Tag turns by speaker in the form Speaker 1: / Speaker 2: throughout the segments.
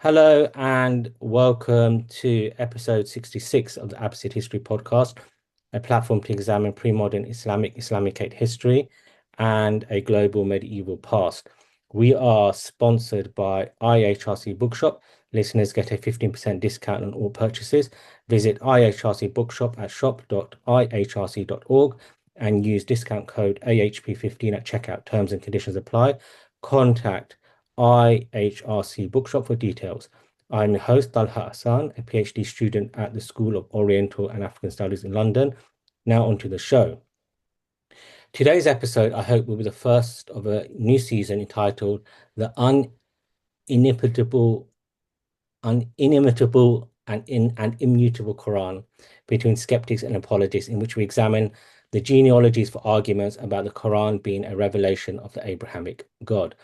Speaker 1: Hello and welcome to episode 66 of the Abbasid History Podcast, a platform to examine pre-modern Islamicate history and a global medieval past. We are sponsored by IHRC Bookshop. Listeners get a 15% discount on all purchases. Visit IHRC Bookshop at shop.ihrc.org and use discount code AHP15 at checkout. Terms and conditions apply. Contact IHRC Bookshop for details. I'm your host, Talha Hassan, a PhD student at the School of Oriental and African Studies in London. Now onto the show. Today's episode, I hope, will be the first of a new season entitled The Inimitable and Immutable Quran between Sceptics and Apologists, in which we examine the genealogies for arguments about the Quran being a revelation of the Abrahamic God.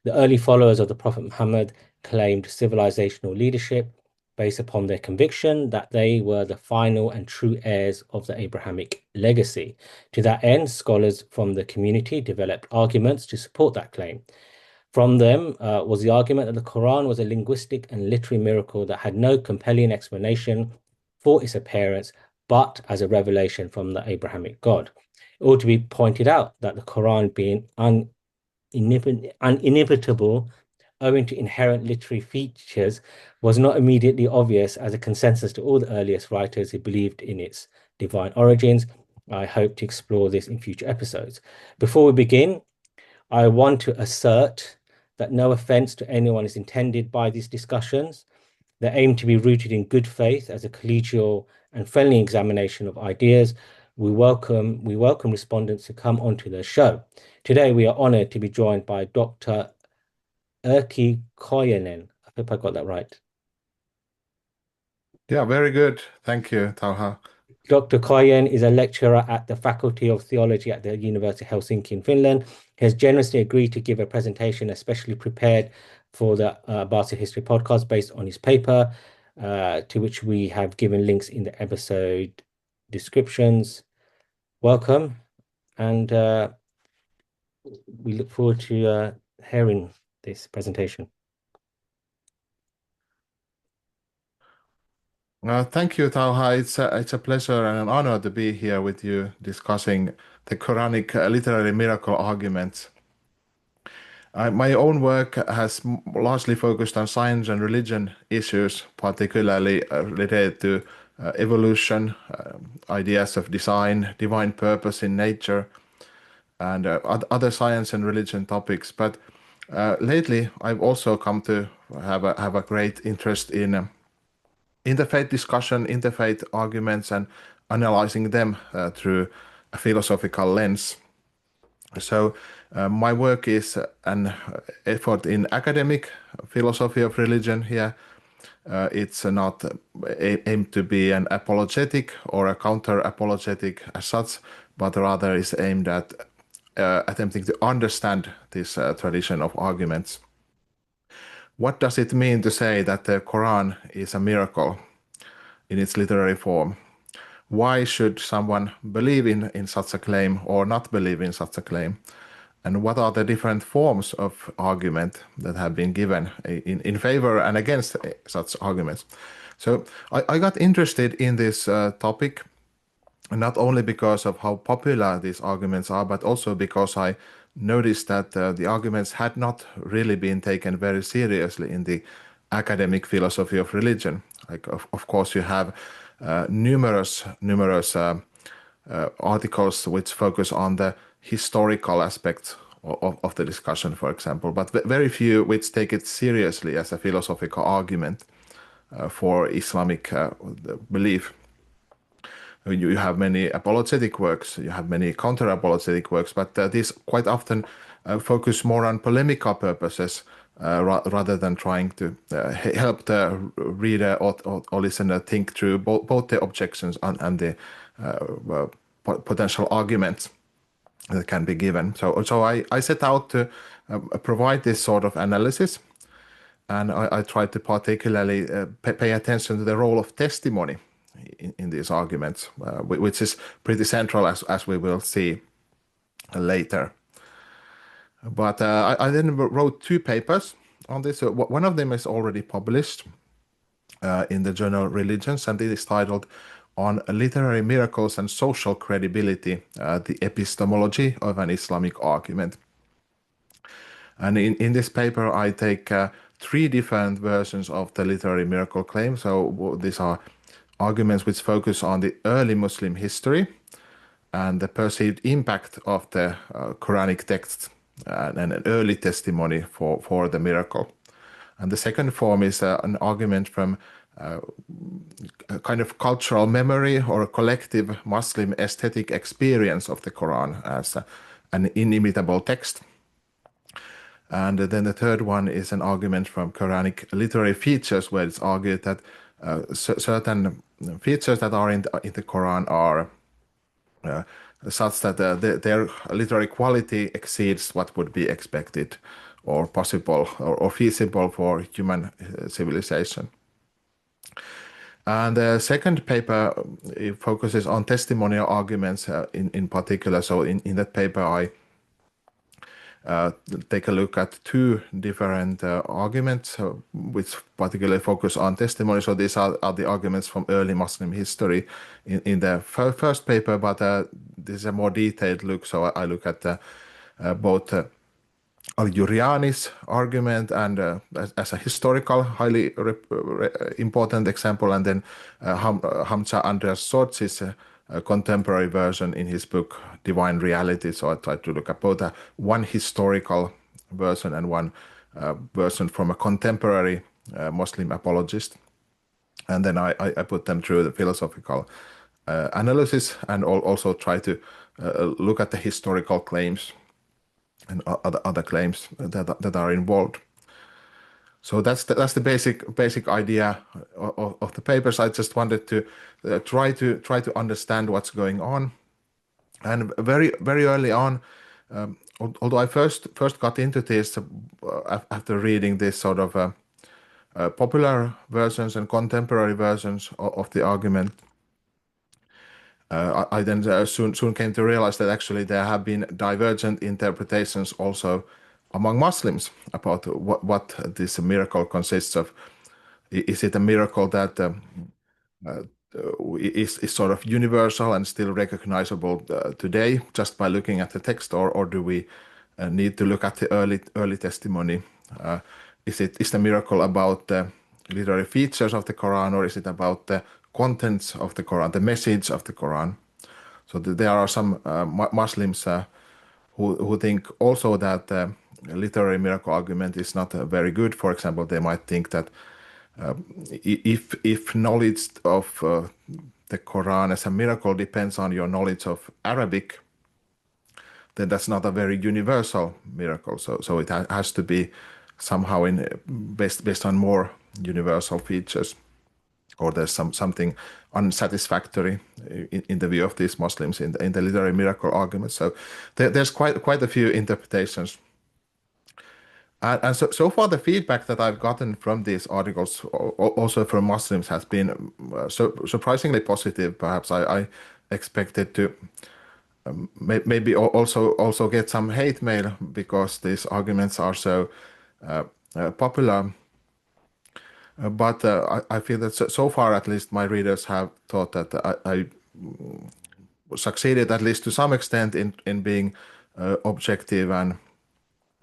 Speaker 1: The early followers of the Prophet Muhammad claimed civilisational leadership based upon their conviction that they were the final and true heirs of the Abrahamic legacy. To that end, scholars from the community developed arguments to support that claim. From them was the argument that the Quran was a linguistic and literary miracle that had no compelling explanation for its appearance, but as a revelation from the Abrahamic God. It ought to be pointed out that the Quran, being inimitable owing to inherent literary features, was not immediately obvious as a consensus to all the earliest writers who believed in its divine origins. I hope to explore this in future episodes. Before we begin, I want to assert that no offence to anyone is intended by these discussions. They aim to be rooted in good faith as a collegial and friendly examination of ideas. We welcome respondents to come onto the show. Today, we are honoured to be joined by Dr. Erkki Kojonen. I hope I got that right.
Speaker 2: Yeah, very good. Thank you, Talha.
Speaker 1: Dr. Kojonen is a lecturer at the Faculty of Theology at the University of Helsinki in Finland. He has generously agreed to give a presentation especially prepared for the Abbasid History Podcast based on his paper, to which we have given links in the episode descriptions. Welcome, and we look forward to hearing this presentation.
Speaker 2: Thank you, Talha. It's a pleasure and an honor to be here with you discussing the Quranic literary miracle arguments. My own work has largely focused on science and religion issues, particularly related to evolution, ideas of design, divine purpose in nature, and other science and religion topics. But lately, I've also come to have a great interest in interfaith discussion, interfaith arguments, and analyzing them through a philosophical lens. So, my work is an effort in academic philosophy of religion here. It's not aimed to be an apologetic or a counter-apologetic as such, but rather is aimed at attempting to understand this tradition of arguments. What does it mean to say that the Quran is a miracle in its literary form? Why should someone believe in such a claim or not believe in such a claim? And what are the different forms of argument that have been given in favor and against such arguments? So I got interested in this topic not only because of how popular these arguments are, but also because I noticed that the arguments had not really been taken very seriously in the academic philosophy of religion. Like, of course, you have numerous articles which focus on the historical aspects of the discussion, for example, but very few which take it seriously as a philosophical argument for Islamic belief. You have many apologetic works, you have many counter-apologetic works, but these quite often focus more on polemical purposes rather than trying to help the reader or listener think through both the objections and the potential arguments that can be given. So I set out to provide this sort of analysis, and I tried to particularly pay attention to the role of testimony in these arguments, which is pretty central as we will see later. But I then wrote two papers on this. One of them is already published in the journal Religions, and it is titled "On Literary Miracles and Social Credibility: The Epistemology of an Islamic Argument." And in this paper, I take three different versions of the literary miracle claim. So these are arguments which focus on the early Muslim history and the perceived impact of the Quranic text and an early testimony for the miracle. And the second form is an argument from a kind of cultural memory or a collective Muslim aesthetic experience of the Quran as an inimitable text. And then the third one is an argument from Quranic literary features, where it's argued that certain features that are in the Quran are such that their literary quality exceeds what would be expected or possible or feasible for human civilization. And the second paper it focuses on testimonial arguments in particular. So in that paper, I take a look at two different arguments which particularly focus on testimony. So these are the arguments from early Muslim history in the first paper, but this is a more detailed look. So I look at both Al-Jurjani's argument and as a historical, highly important example, and then Hamza Andreas Sortz's contemporary version in his book Divine Reality. So I tried to look at both one historical version and one version from a contemporary Muslim apologist. And then I put them through the philosophical analysis and also try to look at the historical claims and other claims that are involved. So that's the basic idea of the papers. I just wanted to try to understand what's going on, and very early on, although I first got into this after reading this sort of popular versions and contemporary versions of the argument. I then soon came to realize that actually there have been divergent interpretations also among Muslims about what this miracle consists of. Is it a miracle that is sort of universal and still recognizable today just by looking at the text, or do we need to look at the early testimony? Is the miracle about the literary features of the Quran, or is it about the contents of the Quran, the message of the Quran? So there are some Muslims who think also that the literary miracle argument is not very good. For example, they might think that if knowledge of the Quran as a miracle depends on your knowledge of Arabic, then that's not a very universal miracle. So it has to be somehow based on more universal features, or there's something unsatisfactory in the view of these Muslims in the literary miracle argument. So there's quite a few interpretations. And so far, the feedback that I've gotten from these articles, also from Muslims, has been surprisingly positive. Perhaps I expected to maybe also get some hate mail because these arguments are so popular. But I feel that so far, at least, my readers have thought that I succeeded, at least to some extent, in being objective, and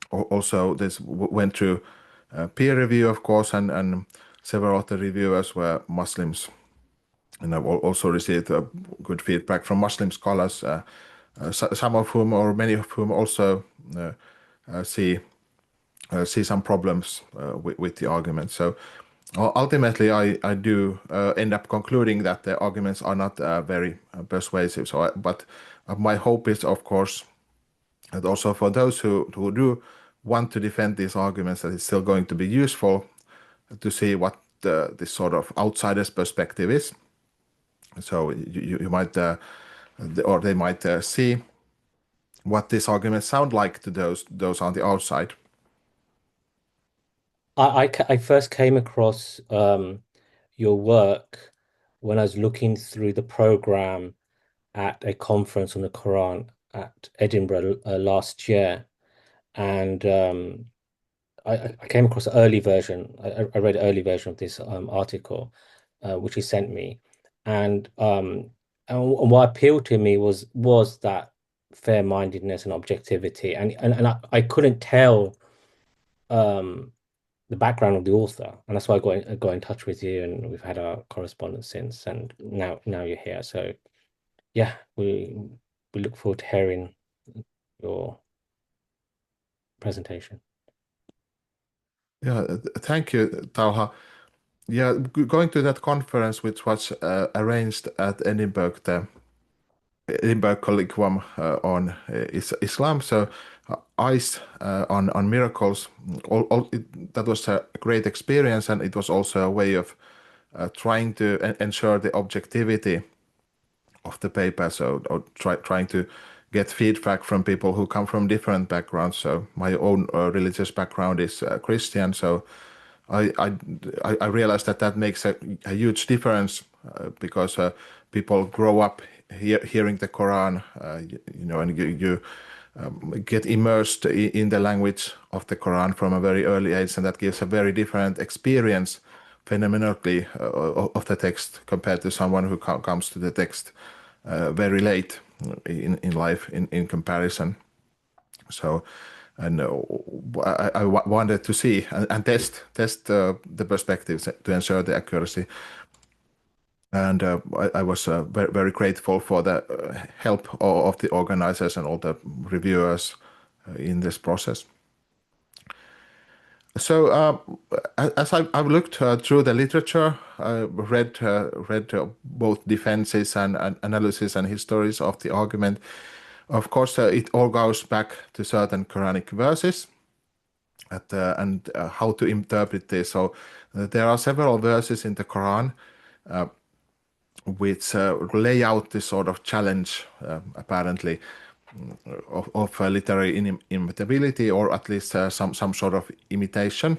Speaker 2: also this went through peer review, of course, and several of the reviewers were Muslims. And I've also received good feedback from Muslim scholars, some of whom, or many of whom, also see some problems with the argument. So ultimately, I do end up concluding that the arguments are not very persuasive. But my hope is, of course, that also for those who do want to defend these arguments, that it's still going to be useful to see what this sort of outsider's perspective is. So you might, or they might see what these arguments sound like to those on the outside.
Speaker 1: I first came across your work when I was looking through the program at a conference on the Quran at Edinburgh last year, and I came across an early version. I read an early version of this article, which he sent me, and what appealed to me was that fair-mindedness and objectivity, and I couldn't tell um the background of the author, and that's why I got in touch with you, and we've had our correspondence since, and now you're here. So yeah, we look forward to hearing your presentation.
Speaker 2: Yeah, thank you, Tauha. Yeah, going to that conference, which was arranged at Edinburgh, the Edinburgh Collegium on Islam. So, eyes on miracles. That was a great experience, and it was also a way of trying to ensure the objectivity of the paper. So, or trying to get feedback from people who come from different backgrounds. So, my own religious background is Christian. So, I I, I realized that makes a huge difference because people grow up hearing the Quran, and you get immersed in the language of the Quran from a very early age, and that gives a very different experience phenomenally of the text compared to someone who comes to the text very late in life in comparison. So, and I wanted to see and test the perspectives to ensure the accuracy. And I was very grateful for the help of the organizers and all the reviewers in this process. So, as I've looked through the literature, read both defenses and analysis and histories of the argument. Of course, it all goes back to certain Quranic verses and how to interpret this. So, there are several verses in the Quran which lay out this sort of challenge, apparently, of literary immutability, or at least some sort of imitation.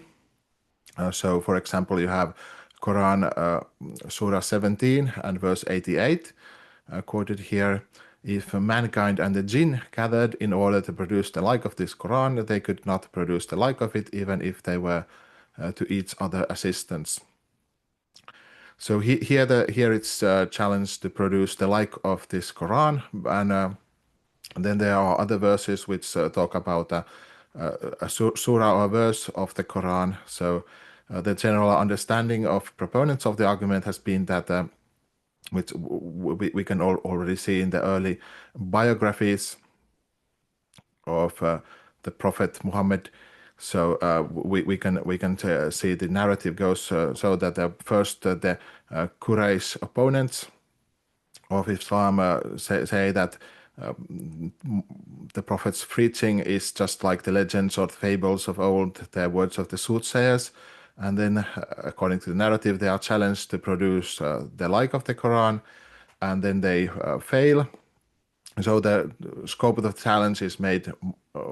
Speaker 2: So, for example, you have Quran Surah 17 and verse 88, quoted here. If mankind and the jinn gathered in order to produce the like of this Quran, they could not produce the like of it, even if they were to each other assistants. So here it's a challenge to produce the like of this Quran, and then there are other verses which talk about a surah or a verse of the Quran. So the general understanding of proponents of the argument has been that, which we can already see in the early biographies of the Prophet Muhammad. So we can see the narrative goes so that first the Quraysh opponents of Islam say that the Prophet's preaching is just like the legends or fables of old, the words of the soothsayers. And then, according to the narrative, they are challenged to produce the like of the Quran, and then they fail. So the scope of the challenge is made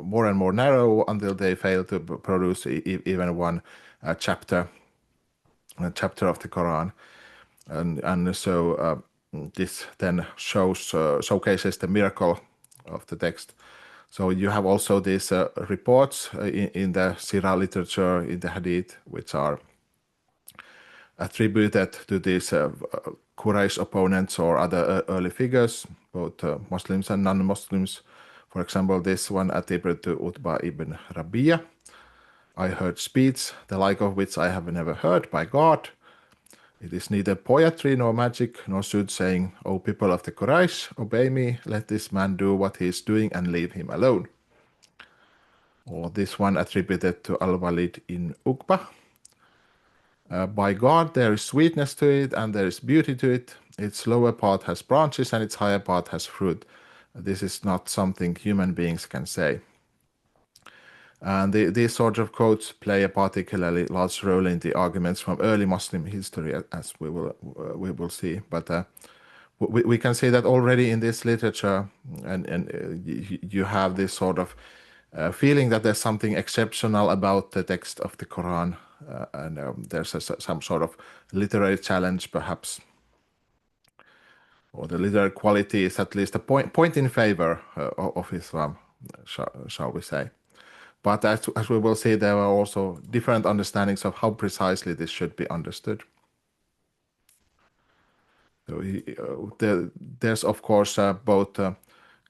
Speaker 2: more and more narrow until they fail to produce even one chapter of the Quran, and so this then showcases the miracle of the text. So you have also these reports in the Sirah literature, in the Hadith, which are attributed to these Quraysh opponents or other early figures, both Muslims and non-Muslims. For example, this one attributed to Utbah ibn Rabi'ah. I heard speech, the like of which I have never heard, by God. It is neither poetry nor magic nor soothsaying. O people of the Quraysh, obey me, let this man do what he is doing and leave him alone. Or this one attributed to Al-Walid in Uqbah. By God, there is sweetness to it and there is beauty to it. Its lower part has branches and its higher part has fruit. This is not something human beings can say. And these sorts of quotes play a particularly large role in the arguments from early Muslim history, as we will see. But we can see that already in this literature, and you have this sort of feeling that there's something exceptional about the text of the Quran, and there's some sort of literary challenge, perhaps, or the literary quality is at least a point in favor of Islam, shall we say. But as we will see, there are also different understandings of how precisely this should be understood. So there's of course both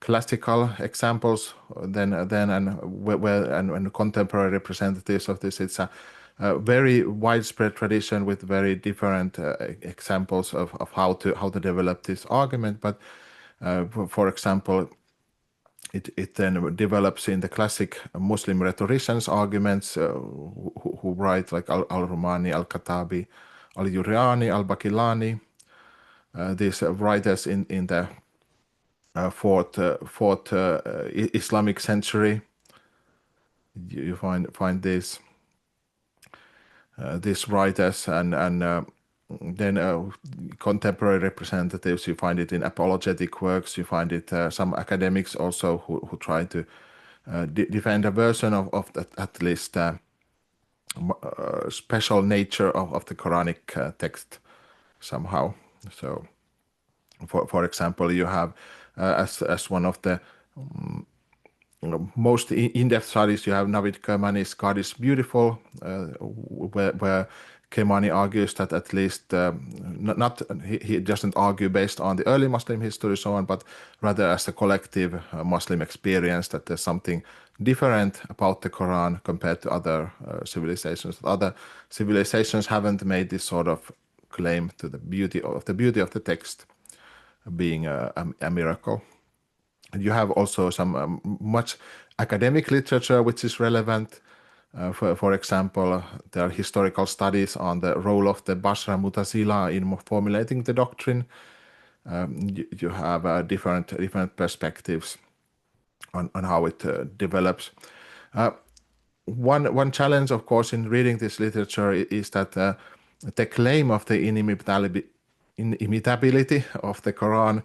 Speaker 2: classical examples, then and contemporary representatives of this. It's a very widespread tradition with very different examples of how to develop this argument. But for example, it then develops in the classic Muslim rhetoricians' arguments who write like al-Rumani, al-Khattabi, al-Yuriani, al-Bakilani. These writers in the fourth Islamic century. You find these writers and then contemporary representatives. You find it in apologetic works. You find it some academics also who try to defend a version of that, at least special nature of the Quranic text somehow. So, for example, you have as one of the most in-depth studies, you have Navid Kermani's God is Beautiful, where Kermani argues that at least he doesn't argue based on the early Muslim history so on, but rather as a collective Muslim experience, that there's something different about the Quran compared to other civilizations. Other civilizations haven't made this sort of claim to the beauty of the text being a miracle. You have also some much academic literature which is relevant. For example, there are historical studies on the role of the Basra Mutazila in formulating the doctrine. You have different perspectives on how it develops. One challenge, of course, in reading this literature is that the claim of the inimitability of the Quran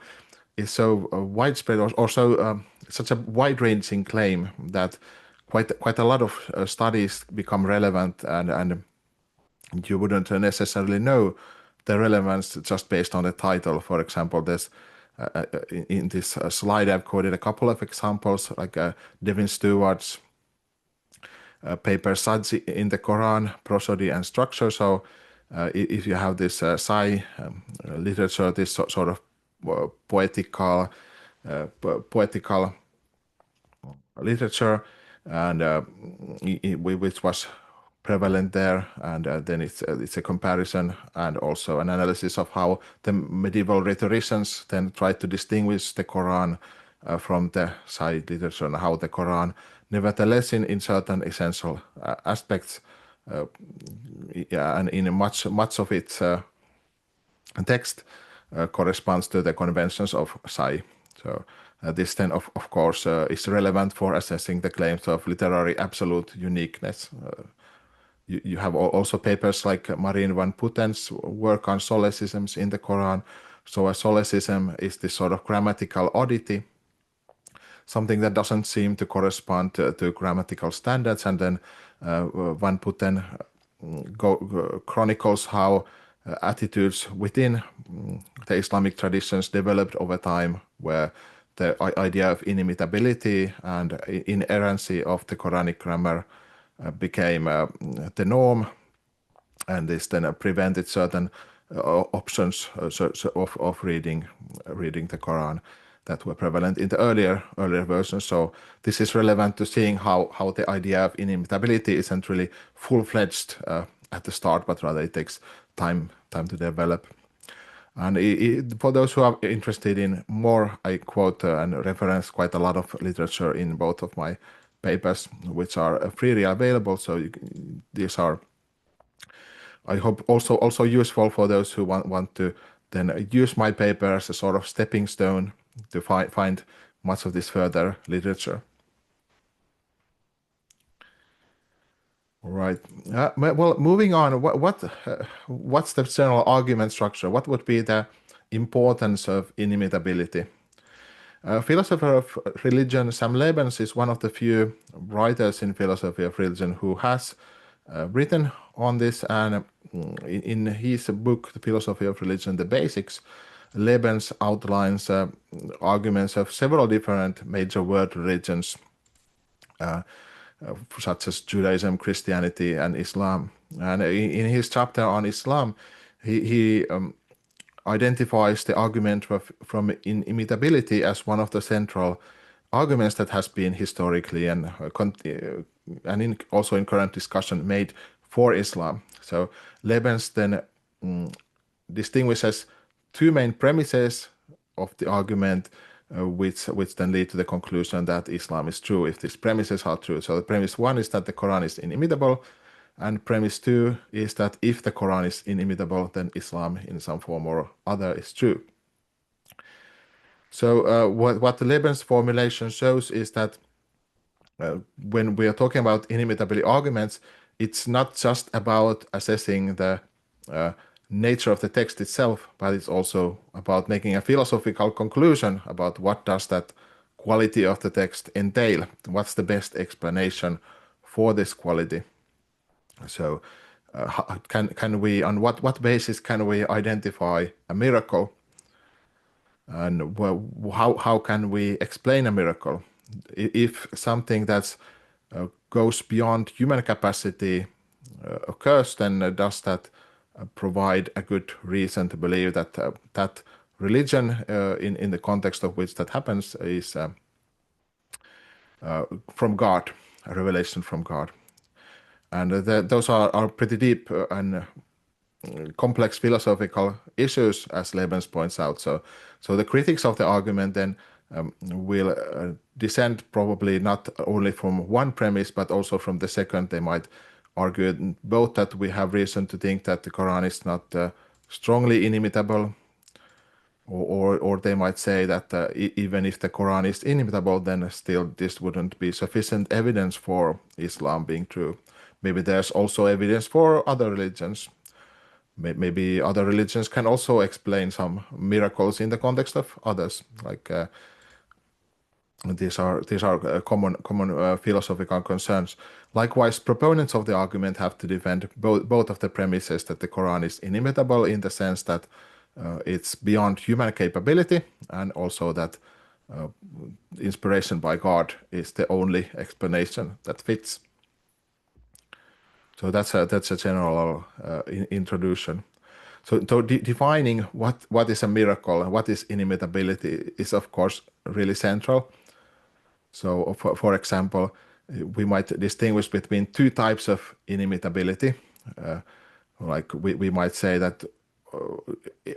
Speaker 2: is so widespread, or so such a wide-ranging claim that quite a lot of studies become relevant, and you wouldn't necessarily know the relevance just based on the title. For example, there's in this slide I've quoted a couple of examples, like Devin Stewart's paper Sadzi in the Quran, Prosody and Structure. So if you have this Sai literature, this sort of poetical literature, and which was prevalent there, and then it's a comparison and also an analysis of how the medieval rhetoricians then tried to distinguish the Quran from the Sai literature, and how the Quran, nevertheless, in certain essential aspects, and in much of its text corresponds to the conventions of Sai. So this then, of course, is relevant for assessing the claims of literary absolute uniqueness. You have also papers like Marine van Putten's work on solecisms in the Quran. So a solecism is this sort of grammatical oddity, something that doesn't seem to correspond to grammatical standards. And then Van Putten chronicles how attitudes within the Islamic traditions developed over time, where the idea of inimitability and inerrancy of the Quranic grammar became the norm, and this then prevented certain options of reading the Quran that were prevalent in the earlier versions. So this is relevant to seeing how the idea of inimitability isn't really full-fledged at the start, but rather it takes time to develop. And for those who are interested in more, I quote and reference quite a lot of literature in both of my papers, which are freely available. So these are, I hope, also useful for those who want to then use my paper as a sort of stepping stone to find much of this further literature. All right. Well, moving on. What's the general argument structure? What would be the importance of inimitability? Philosopher of religion Sam Lebens is one of the few writers in philosophy of religion who has written on this, and in his book, The Philosophy of Religion, The Basics, Lebens outlines arguments of several different major world religions such as Judaism, Christianity, and Islam. And in his chapter on Islam, he identifies the argument from inimitability as one of the central arguments that has been historically and also in current discussion made for Islam. So Lebens then distinguishes two main premises of the argument, which then lead to the conclusion that Islam is true if these premises are true. So the premise one is that the Quran is inimitable, and premise two is that if the Quran is inimitable, then Islam in some form or other is true. So what the Lebens formulation shows is that when we are talking about inimitability arguments, it's not just about assessing the nature of the text itself, but it's also about making a philosophical conclusion about what does that quality of the text entail. What's the best explanation for this quality? So can we, on what basis can we identify a miracle? And how can we explain a miracle? If something that goes beyond human capacity occurs, then does that provide a good reason to believe that that religion, in the context of which that happens, is from God, a revelation from God? And those are pretty deep and complex philosophical issues, as Lebens points out. So the critics of the argument then will descend probably not only from one premise, but also from the second. They might argue both that we have reason to think that the Quran is not strongly inimitable, or they might say that even if the Quran is inimitable, then still this wouldn't be sufficient evidence for Islam being true. Maybe there's also evidence for other religions. Maybe other religions can also explain some miracles in the context of others. Like these are common philosophical concerns. Likewise, proponents of the argument have to defend both of the premises that the Quran is inimitable in the sense that it's beyond human capability, and also that inspiration by God is the only explanation that fits. So that's a general introduction. So defining what is a miracle and what is inimitability is of course really central. So for example, we might distinguish between two types of inimitability. Like we might say that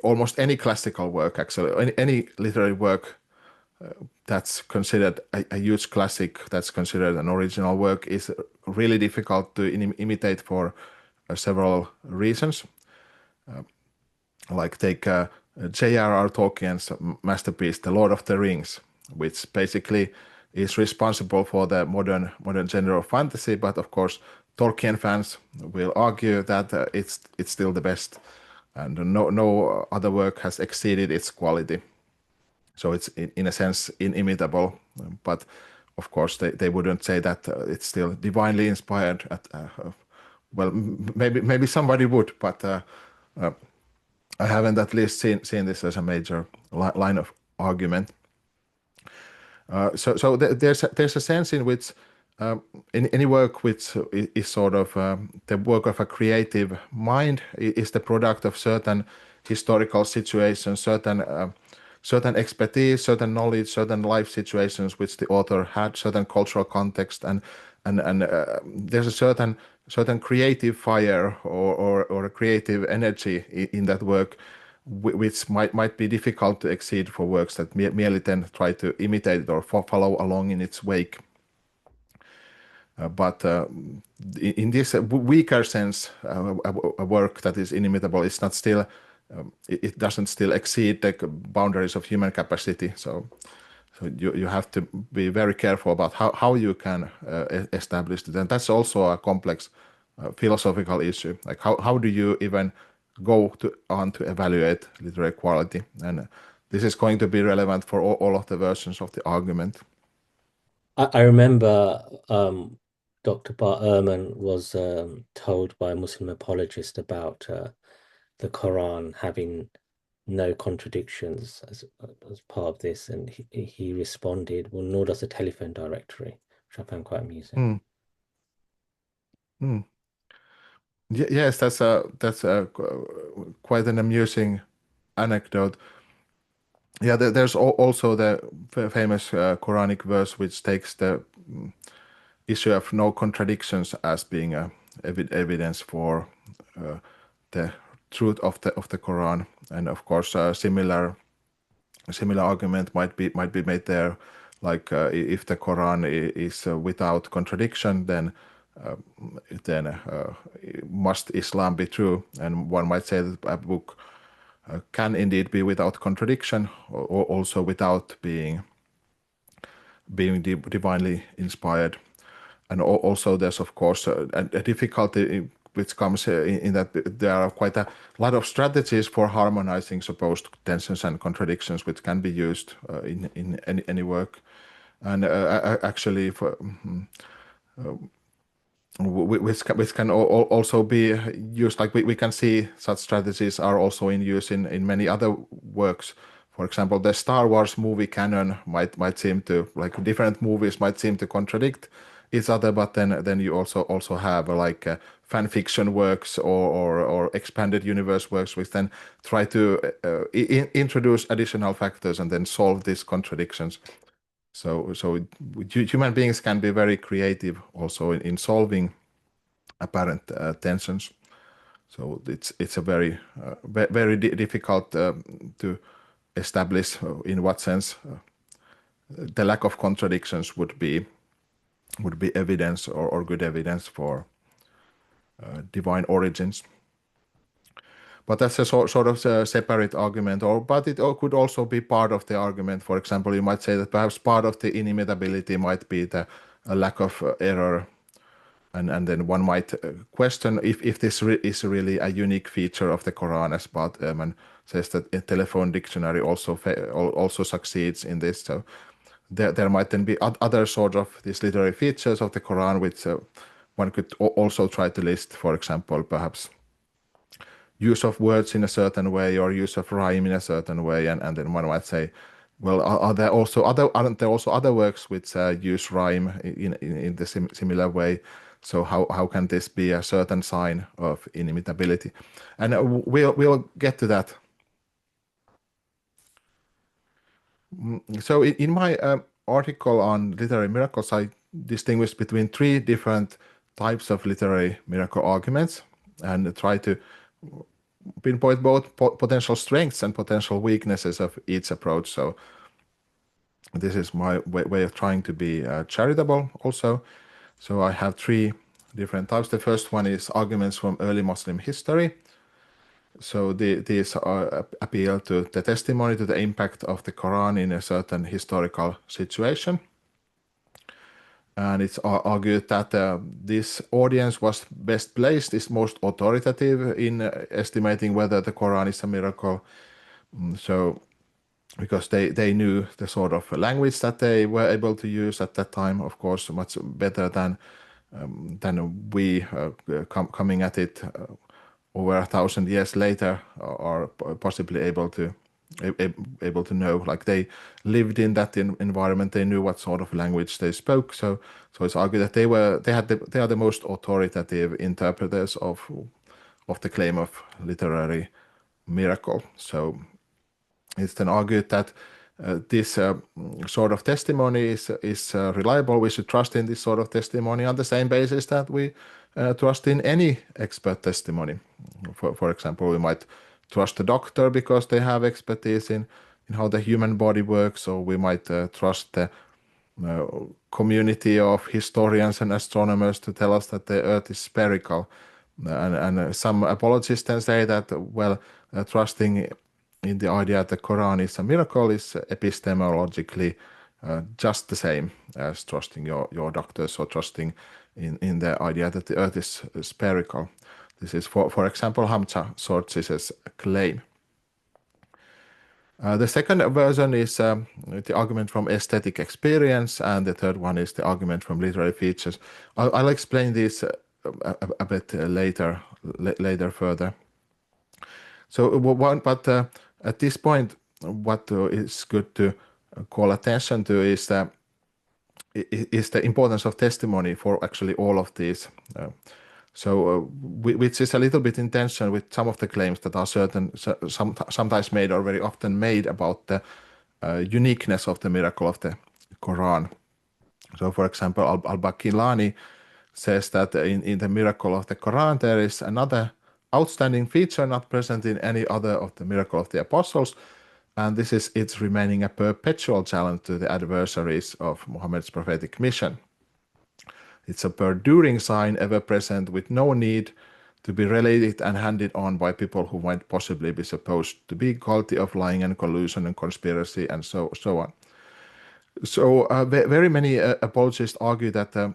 Speaker 2: almost any classical work, actually, any literary work that's considered a huge classic, that's considered an original work, is really difficult to imitate for several reasons. Like take J.R.R. Tolkien's masterpiece, The Lord of the Rings, which basically is responsible for the modern genre of fantasy. But of course, Tolkien fans will argue that it's still the best, and no other work has exceeded its quality. So it's in a sense inimitable, but of course they wouldn't say that it's still divinely inspired. Well, maybe somebody would, but I haven't at least seen this as a major line of argument. So there's a sense in which in any work which is sort of the work of a creative mind is the product of certain historical situations, certain expertise, certain knowledge, certain life situations which the author had, certain cultural context, and there's a certain creative fire or a creative energy in that work, which might be difficult to exceed for works that merely then try to imitate it or follow along in its wake. But in this weaker sense, a work that is inimitable is not still, it doesn't still exceed the boundaries of human capacity. So you have to be very careful about how you can establish it. And that's also a complex philosophical issue. Like how do you even go on to evaluate literary quality? And this is going to be relevant for all of the versions of the argument.
Speaker 1: I remember Dr. Bart Ehrman was told by a Muslim apologist about the Quran having no contradictions as part of this, and he responded, well, nor does the telephone directory, which I found quite amusing.
Speaker 2: Yes, that's quite an amusing anecdote. Yeah, there's also the famous Quranic verse which takes the issue of no contradictions as being evidence for the truth of the Quran, and of course, similar argument might be made there, like if the Quran is without contradiction, uh, then must Islam be true? And one might say that a book can indeed be without contradiction, or also without being divinely inspired. And also there's of course a difficulty which comes in that there are quite a lot of strategies for harmonizing supposed tensions and contradictions which can be used in any work. And actually which can also be used, like we can see such strategies are also in use in many other works. For example, the Star Wars movie canon might seem to, like, different movies might seem to contradict each other, but then you also have like fan fiction works or expanded universe works which then try to introduce additional factors and then solve these contradictions. So human beings can be very creative also in solving apparent tensions. So it's a very difficult to establish in what sense the lack of contradictions would be evidence or good evidence for divine origins. But that's a sort of a separate argument, but it could also be part of the argument. For example, you might say that perhaps part of the inimitability might be the lack of error. And then one might question if this is really a unique feature of the Quran, as Bart Ehrman says that a telephone dictionary also succeeds in this. So there might then be other sort of these literary features of the Quran which one could also try to list. For example, perhaps use of words in a certain way or use of rhyme in a certain way, and then one might say, well, aren't there also other works which use rhyme in the similar way? So how can this be a certain sign of inimitability? And we'll get to that. So in my article on literary miracles, I distinguished between three different types of literary miracle arguments and try to pinpoint both potential strengths and potential weaknesses of each approach. So this is my way of trying to be charitable also. So I have three different types. The first one is arguments from early Muslim history. So these appeal to the testimony to the impact of the Quran in a certain historical situation. And it's argued that this audience was best placed, is most authoritative in estimating whether the Quran is a miracle. So because they knew the sort of language that they were able to use at that time, of course, much better than we coming at it over 1,000 years later are possibly able to know. Like, they lived in that environment, they knew what sort of language they spoke. So it's argued that they are the most authoritative interpreters of the claim of literary miracle. So it's then argued that this sort of testimony is reliable. We should trust in this sort of testimony on the same basis that we trust in any expert testimony. For example, we might trust the doctor because they have expertise in how the human body works, or we might trust the community of historians and astronomers to tell us that the Earth is spherical. And some apologists then say that, well, trusting in the idea that the Quran is a miracle is epistemologically just the same as trusting your doctors or trusting in the idea that the Earth is spherical. This is, for example, Hamza Sortz's claim. The second version is the argument from aesthetic experience, and the third one is the argument from literary features. I'll explain this a bit later further. So but at this point, what is good to call attention to is the importance of testimony for actually all of these So, which is a little bit in tension with some of the claims that are sometimes made or very often made about the uniqueness of the miracle of the Quran. So, for example, al-Baqillani says that in the miracle of the Quran, there is another outstanding feature not present in any other of the miracle of the apostles, and this is its remaining a perpetual challenge to the adversaries of Muhammad's prophetic mission. It's a perduring sign ever present with no need to be related and handed on by people who might possibly be supposed to be guilty of lying and collusion and conspiracy and so on. So very many apologists argue that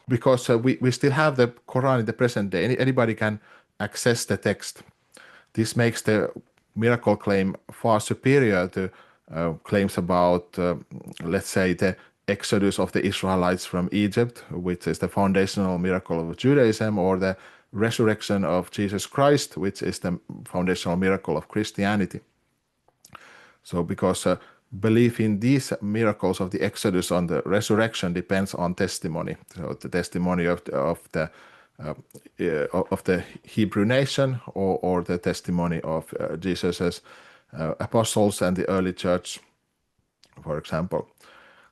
Speaker 2: because we still have the Quran in the present day, anybody can access the text. This makes the miracle claim far superior to claims about, let's say, the exodus of the Israelites from Egypt, which is the foundational miracle of Judaism, or the resurrection of Jesus Christ, which is the foundational miracle of Christianity. So because belief in these miracles of the Exodus on the resurrection depends on testimony. So the testimony of the Hebrew nation, or the testimony of Jesus's apostles and the early church, for example.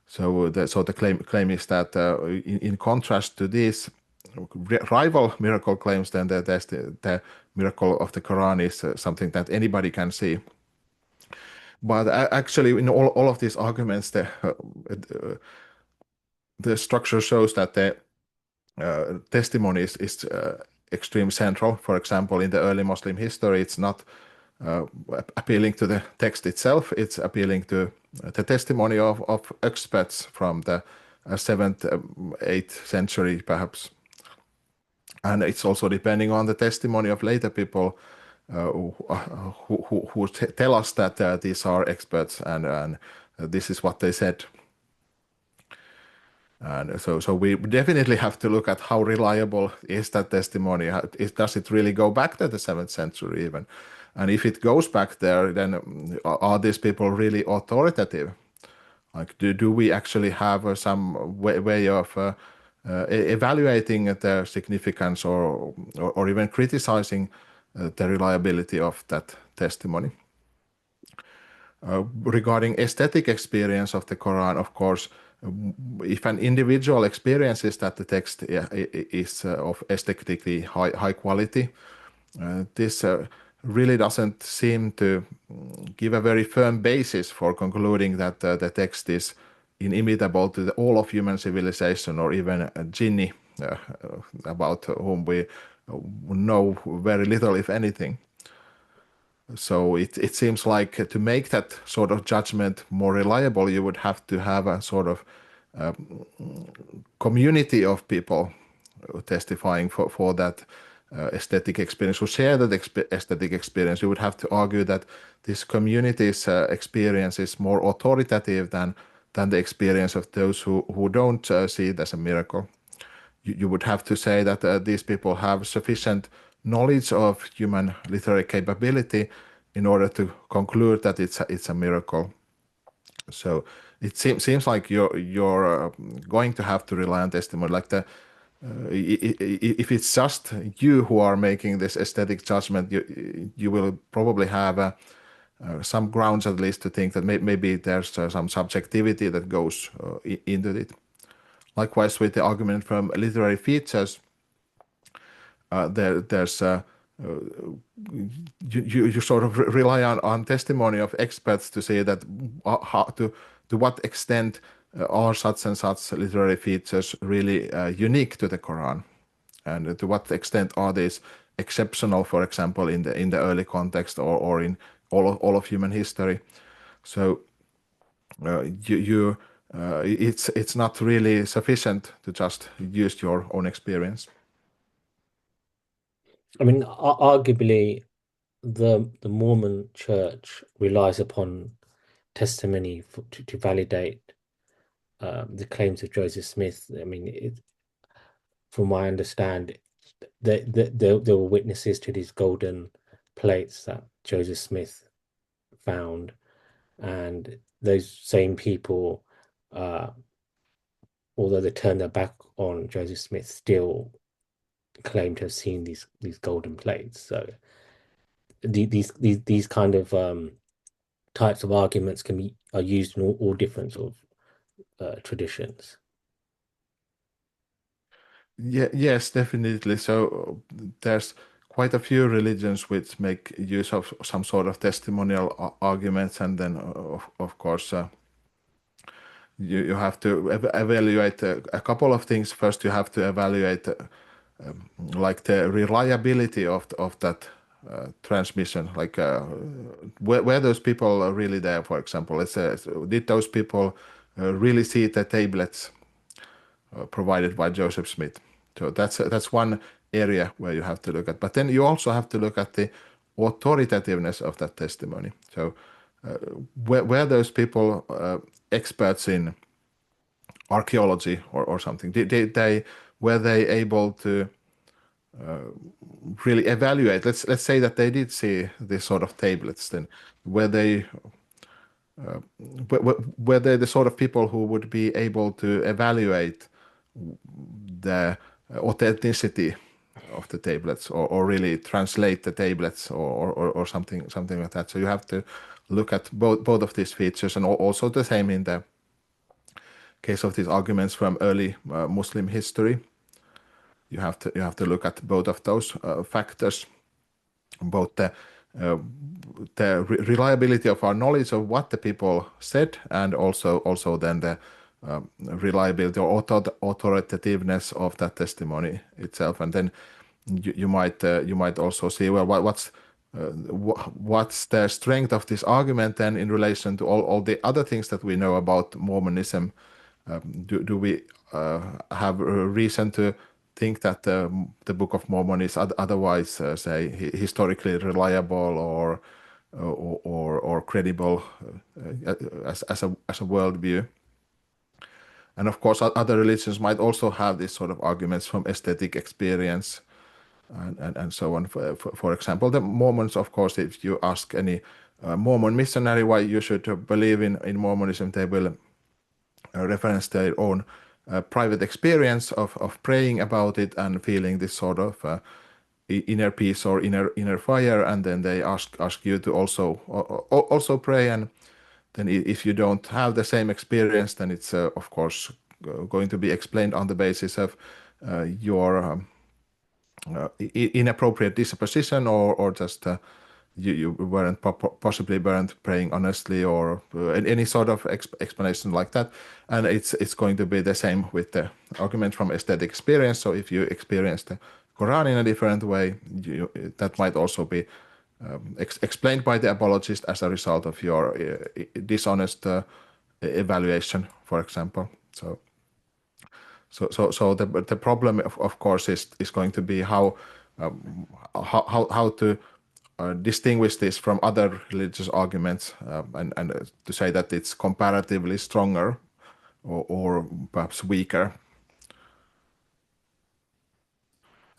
Speaker 2: So the claim is that in contrast to these rival miracle claims, then the miracle of the Quran is something that anybody can see. But actually, in all of these arguments, the structure shows that the testimony is extremely central. For example, in the early Muslim history, it's not appealing to the text itself, it's appealing to the testimony of experts from the 7th, 8th century, perhaps. And it's also depending on the testimony of later people who tell us that these are experts and this is what they said. And so we definitely have to look at how reliable is that testimony. Does it really go back to the 7th century even? And if it goes back there, then are these people really authoritative? Like, do we actually have some way of evaluating their significance or even criticizing the reliability of that testimony? Regarding aesthetic experience of the Quran, of course, if an individual experiences that the text is of aesthetically high quality, this really doesn't seem to give a very firm basis for concluding that the text is inimitable to all of human civilization, or even a jinni, about whom we know very little, if anything. So it seems like to make that sort of judgment more reliable, you would have to have a sort of community of people testifying for that aesthetic experience, who share that aesthetic experience. You would have to argue that this community's experience is more authoritative than the experience of those who don't see it as a miracle. You would have to say that these people have sufficient knowledge of human literary capability in order to conclude that it's a miracle. So it seems like you're going to have to rely on testimony. Like if it's just you who are making this aesthetic judgment, you will probably have some grounds at least to think that maybe there's some subjectivity that goes into it. Likewise, with the argument from literary features, there's you sort of rely on testimony of experts to say that how to what extent are such and such literary features really unique to the Quran, and to what extent are these exceptional, for example, in the early context or in all of human history. So it's not really sufficient to just use your own experience.
Speaker 1: I mean, arguably, the Mormon Church relies upon testimony to validate the claims of Joseph Smith. I mean, from my understand, there were witnesses to these golden plates that Joseph Smith found, and those same people, although they turned their back on Joseph Smith, still claim to have seen these golden plates. So these kind of types of arguments are used in all different sort of traditions.
Speaker 2: Yeah, yes, definitely. So there's quite a few religions which make use of some sort of testimonial arguments, and then of course you have to evaluate a couple of things. First, you have to evaluate like the reliability of that transmission, like were those people really there, for example. Let's say, did those people really see the tablets provided by Joseph Smith? So that's one area where you have to look at. But then you also have to look at the authoritativeness of that testimony. So were those people experts in archaeology or something? Were they able to really evaluate? Let's say that they did see this sort of tablets. Then were they were they the sort of people who would be able to evaluate the authenticity of the tablets, or really translate the tablets, or something like that? So you have to look at both of these features, and also the same in the case of these arguments from early Muslim history. You have to look at both of those factors, both the reliability of our knowledge of what the people said, and also then the reliability or authoritativeness of that testimony itself. And then you might also see, well, what's the strength of this argument then in relation to all the other things that we know about Mormonism. Do we have a reason to think that the Book of Mormon is otherwise, say, historically reliable or credible as a worldview? And of course, other religions might also have these sort of arguments from aesthetic experience and so on. For example, the Mormons, of course, if you ask any Mormon missionary why you should believe in Mormonism, they will reference their own private experience of praying about it and feeling this sort of inner peace or inner fire, and then they ask you to also pray. And then if you don't have the same experience, then it's of course going to be explained on the basis of your inappropriate disposition, or just you possibly weren't praying honestly, or any sort of explanation like that. And it's going to be the same with the argument from aesthetic experience. So if you experience the Quran in a different way, that might also be explained by the apologist as a result of your dishonest evaluation, for example. So the problem, of course, is going to be how to distinguish this from other religious arguments, and to say that it's comparatively stronger or perhaps weaker.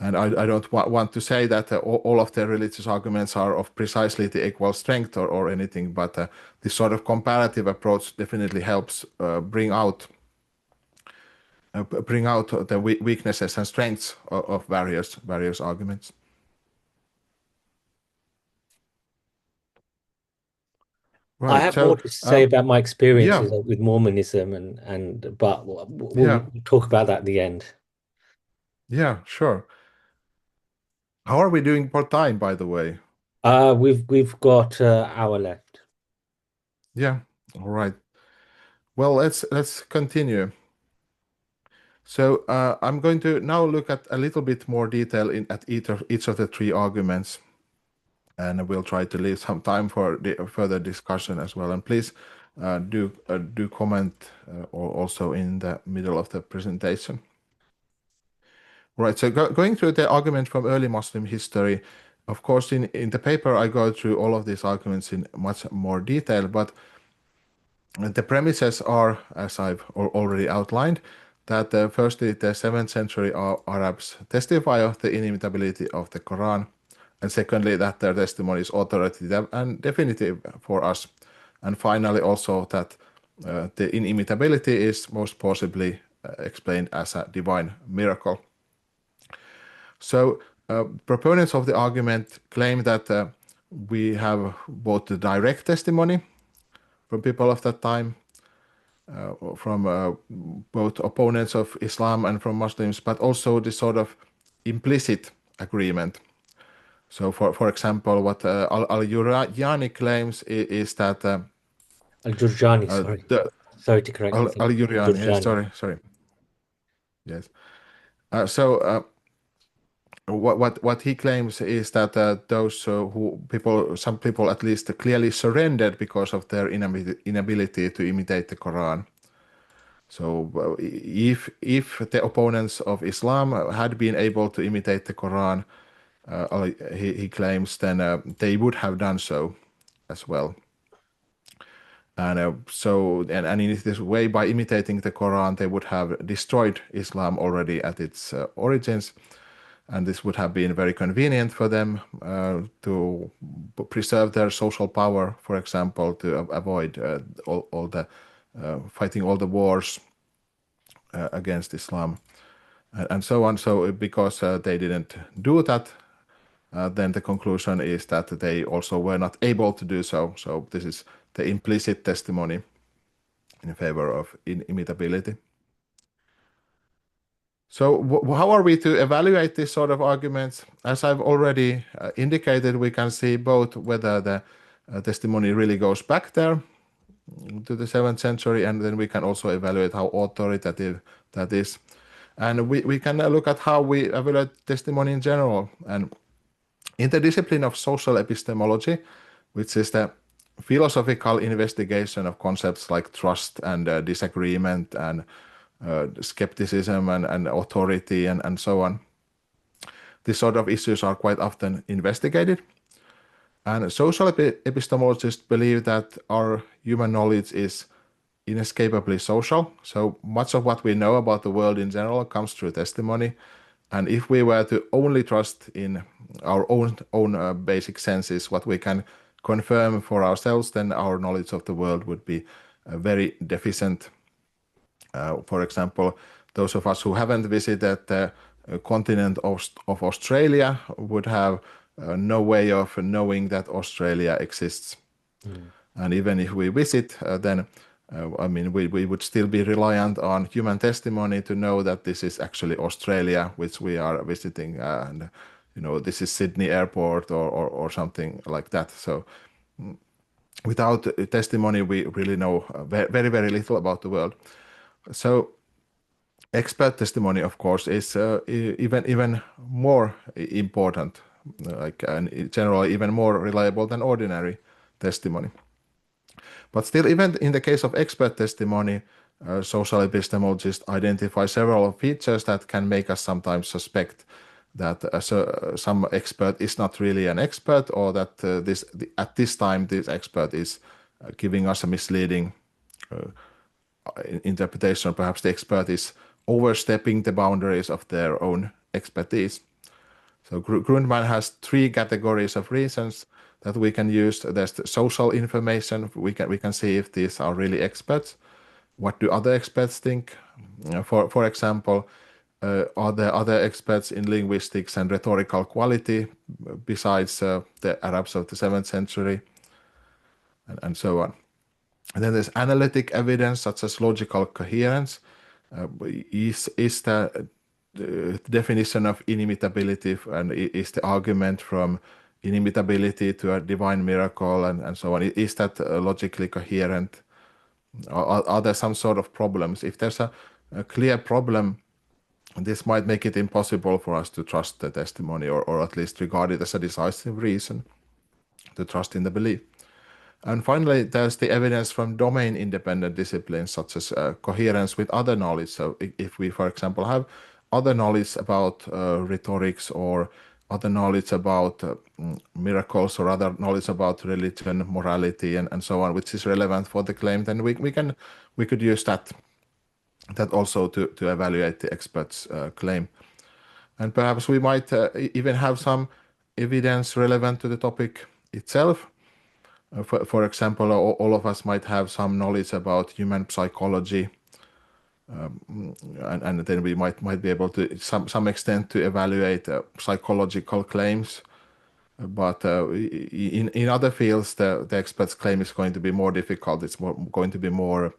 Speaker 2: And I don't want to say that all of the religious arguments are of precisely the equal strength or anything, but this sort of comparative approach definitely helps bring out the weaknesses and strengths of various arguments.
Speaker 1: I
Speaker 2: Right.
Speaker 1: have more
Speaker 2: So
Speaker 1: to say about my
Speaker 2: yeah,
Speaker 1: experiences with Mormonism, but we'll talk about that at the end.
Speaker 2: yeah, sure. How are we doing for time, by the way?
Speaker 1: We've got an hour left.
Speaker 2: Yeah. All right. Well, let's continue. So I'm going to now look at a little bit more detail at each of the three arguments, and we'll try to leave some time for the further discussion as well. And please do comment also in the middle of the presentation. Right. So going through the argument from early Muslim history, of course, in the paper I go through all of these arguments in much more detail, but the premises are, as I've already outlined, that firstly, the 7th century Arabs testify of the inimitability of the Quran, and secondly, that their testimony is authoritative and definitive for us, and finally, also that the inimitability is most possibly explained as a divine miracle. So proponents of the argument claim that we have both the direct testimony from people of that time, from both opponents of Islam and from Muslims, but also this sort of implicit agreement. So, for example, what Al-Jurjani claims is that
Speaker 1: Al-Jurjani, sorry. Sorry to correct myself.
Speaker 2: Al-Jurjani, yes,
Speaker 1: Jurjani.
Speaker 2: sorry, yes. So what he claims is that some people at least clearly surrendered because of their inability to imitate the Quran. So if the opponents of Islam had been able to imitate the Quran, he claims, then they would have done so as well. And in this way, by imitating the Quran, they would have destroyed Islam already at its origins, and this would have been very convenient for them to preserve their social power, for example, to avoid all the fighting all the wars against Islam, and so on. So because they didn't do that, then the conclusion is that they also were not able to do so. So this is the implicit testimony in favor of inimitability. So how are we to evaluate this sort of arguments? As I've already indicated, we can see both whether the testimony really goes back there to the 7th century, and then we can also evaluate how authoritative that is. And we can look at how we evaluate testimony in general. And in the discipline of social epistemology, which is the philosophical investigation of concepts like trust and disagreement and skepticism and authority and so on, these sort of issues are quite often investigated. And social epistemologists believe that our human knowledge is inescapably social. So much of what we know about the world in general comes through testimony. And if we were to only trust in our own basic senses, what we can confirm for ourselves, then our knowledge of the world would be very deficient. For example, those of us who haven't visited the continent of Australia would have no way of knowing that Australia exists. And even if we visit, then we would still be reliant on human testimony to know that this is actually Australia, which we are visiting, and this is Sydney Airport or something like that. So without testimony, we really know very, very little about the world. So expert testimony, of course, is even more important, and generally even more reliable than ordinary testimony. But still, even in the case of expert testimony, social epistemologists identify several features that can make us sometimes suspect that some expert is not really an expert, or that at this time this expert is giving us a misleading interpretation. Perhaps the expert is overstepping the boundaries of their own expertise. So Grundmann has 3 categories of reasons that we can use. There's the social information. We can see if these are really experts. What do other experts think? For example, are there other experts in linguistics and rhetorical quality besides the Arabs of the 7th century, and so on. And then there's analytic evidence, such as logical coherence. Is the definition of inimitability, and is the argument from inimitability to a divine miracle and so on, is that logically coherent? Are there some sort of problems? If there's a clear problem, this might make it impossible for us to trust the testimony, or at least regard it as a decisive reason to trust in the belief. And finally, there's the evidence from domain-independent disciplines, such as coherence with other knowledge. So if we, for example, have other knowledge about rhetorics, or other knowledge about miracles, or other knowledge about religion, morality, and so on, which is relevant for the claim, then we could use that also to evaluate the expert's claim. And perhaps we might even have some evidence relevant to the topic itself. For example, all of us might have some knowledge about human psychology, and then we might be able to some extent to evaluate psychological claims. But in other fields, the expert's claim is going to be more difficult. It's going to be more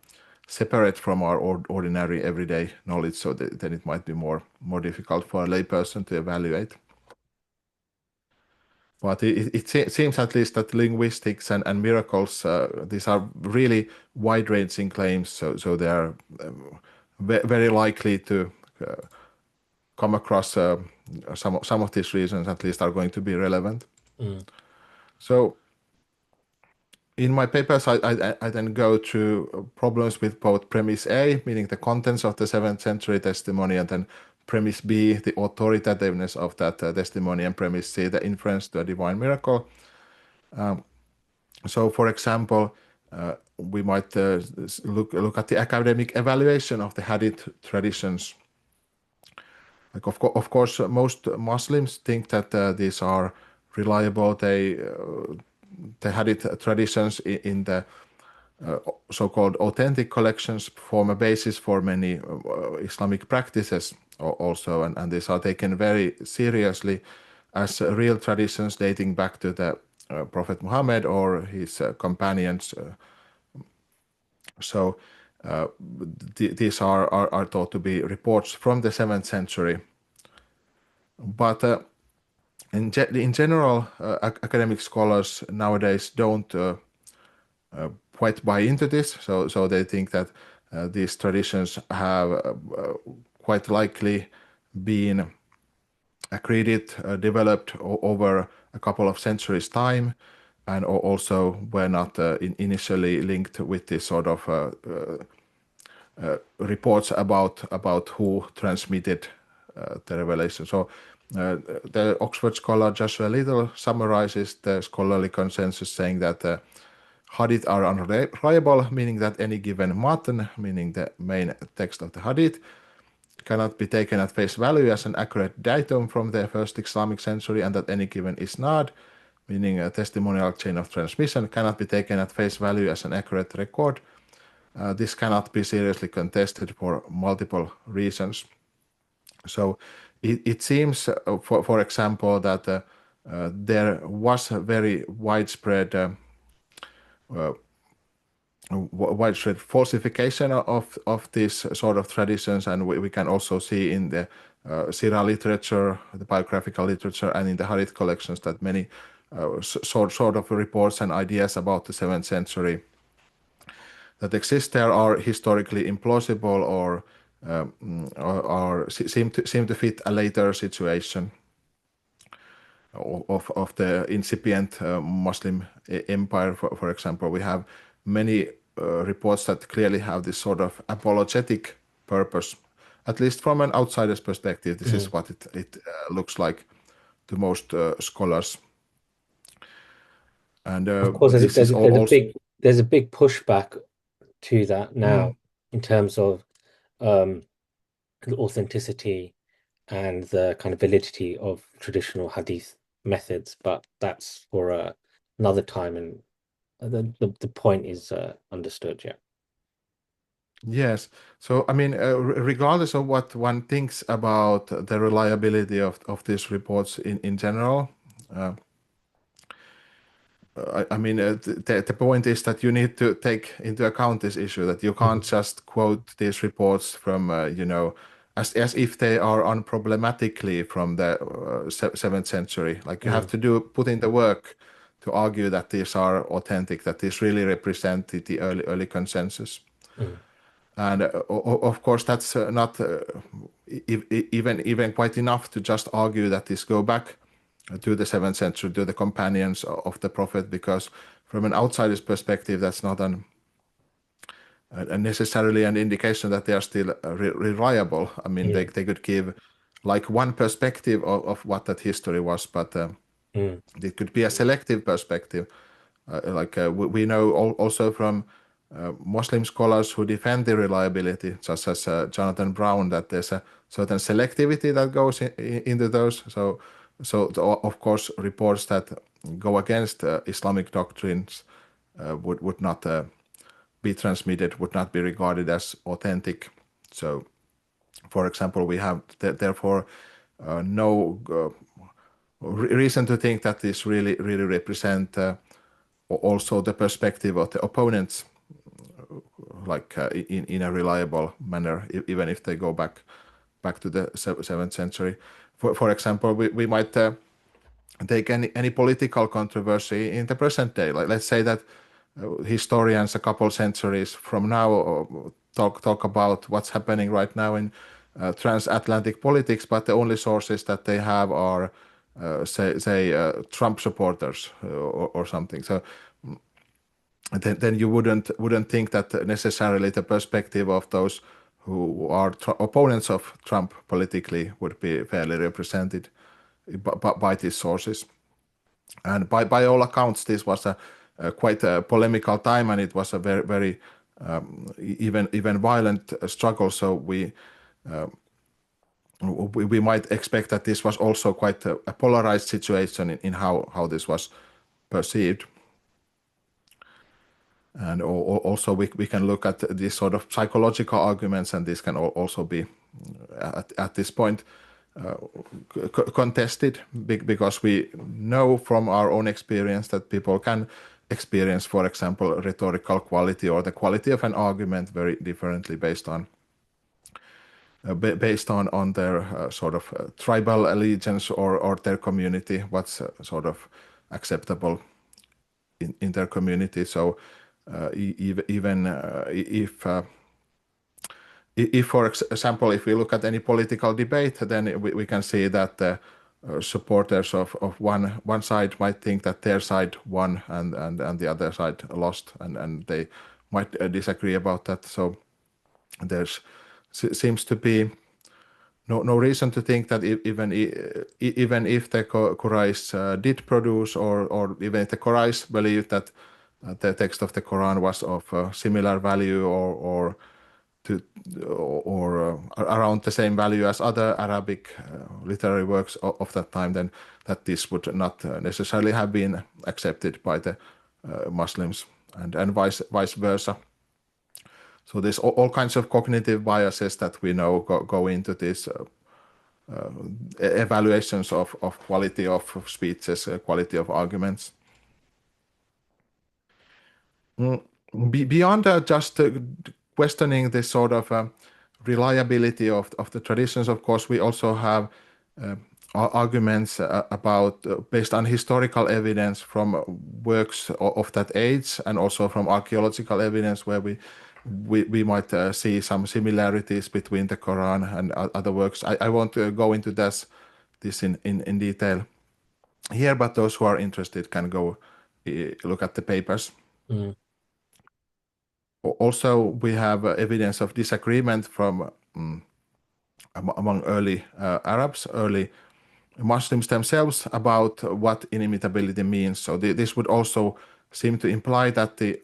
Speaker 2: separate from our ordinary everyday knowledge, so then it might be more difficult for a layperson to evaluate. But it seems at least that linguistics and miracles, these are really wide-ranging claims, so they are very likely to come across some of these reasons, at least, are going to be relevant. So in my papers, I then go through problems with both premise A, meaning the contents of the 7th century testimony, and then premise B, the authoritativeness of that testimony, and premise C, the inference to a divine miracle. So, for example, we might look at the academic evaluation of the Hadith traditions. Like of course, most Muslims think that these are reliable. The Hadith traditions in the so-called authentic collections form a basis for many Islamic practices also, and these are taken very seriously as real traditions dating back to the Prophet Muhammad or his companions. So these are thought to be reports from the 7th century. But in general, academic scholars nowadays don't quite buy into this, so they think that these traditions have quite likely been accreted, developed over a couple of centuries' time, and also were not initially linked with this sort of reports about who transmitted the revelation. So the Oxford scholar Joshua Little summarizes the scholarly consensus saying that Hadith are unreliable, meaning that any given matan, meaning the main text of the Hadith, cannot be taken at face value as an accurate datum from the first Islamic century, and that any given isnad, meaning a testimonial chain of transmission, cannot be taken at face value as an accurate record. This cannot be seriously contested for multiple reasons. So it seems, for example, that there was a very widespread falsification of these sort of traditions, and we can also see in the Sira literature, the biographical literature, and in the Hadith collections that many sort of reports and ideas about the 7th century that exist there are historically implausible or seem to fit a later situation of the incipient Muslim empire. For example, we have many reports that clearly have this sort of apologetic purpose. At least from an outsider's perspective, this is what it looks like to most scholars. And
Speaker 1: Of course, there's a big pushback to that now in terms of the authenticity and the kind of validity of traditional hadith methods, but that's for another time, and the point is understood. Yeah.
Speaker 2: Yes. So, I mean, regardless of what one thinks about the reliability of these reports in general, I mean, the point is that you need to take into account this issue, that you can't just quote these reports from, as if they are unproblematically from the 7th century. Like you have to put in the work to argue that these are authentic, that these really represent the early consensus. And of course, that's not even quite enough to just argue that these go back to the 7th century, to the companions of the Prophet, because from an outsider's perspective, that's not necessarily an indication that they are still reliable. I mean, they could give like one perspective of what that history was, but it could be a selective perspective. We know also from Muslim scholars who defend the reliability, such as Jonathan Brown, that there's a certain selectivity that goes into those. So of course, reports that go against Islamic doctrines would not be transmitted, would not be regarded as authentic. So, for example, we have therefore no reason to think that this really represent also the perspective of the opponents, like in a reliable manner, even if they go back to the 7th century. For example, we might take any political controversy in the present day. Like, let's say that historians a couple centuries from now talk about what's happening right now in transatlantic politics, but the only sources that they have are say Trump supporters or something. So then you wouldn't think that necessarily the perspective of those who are opponents of Trump politically would be fairly represented by these sources. And by all accounts, this was a quite a polemical time, and it was a very even violent struggle. So we might expect that this was also quite a polarized situation in how this was perceived. And also we can look at these sort of psychological arguments, and this can also be at this point contested, because we know from our own experience that people can experience, for example, rhetorical quality or the quality of an argument very differently based on their sort of tribal allegiance or their community, what's sort of acceptable in their community. So even if, for example, if we look at any political debate, then we can see that the supporters of one side might think that their side won and the other side lost, and they might disagree about that. So there's seems to be no reason to think that even if the Quraysh did produce, or even if the Quraysh believed that the text of the Quran was of similar value or around the same value as other Arabic literary works of that time, then that this would not necessarily have been accepted by the Muslims, and vice versa. So there's all kinds of cognitive biases that we know go into this evaluations of quality of speeches, quality of arguments. Beyond just questioning this sort of reliability of the traditions, of course, we also have arguments about based on historical evidence from works of that age, and also from archaeological evidence where we might see some similarities between the Quran and other works. I won't go into this in detail here, but those who are interested can go look at the papers. Also, we have evidence of disagreement from among early Arabs, early Muslims themselves, about what inimitability means. So this would also seem to imply that the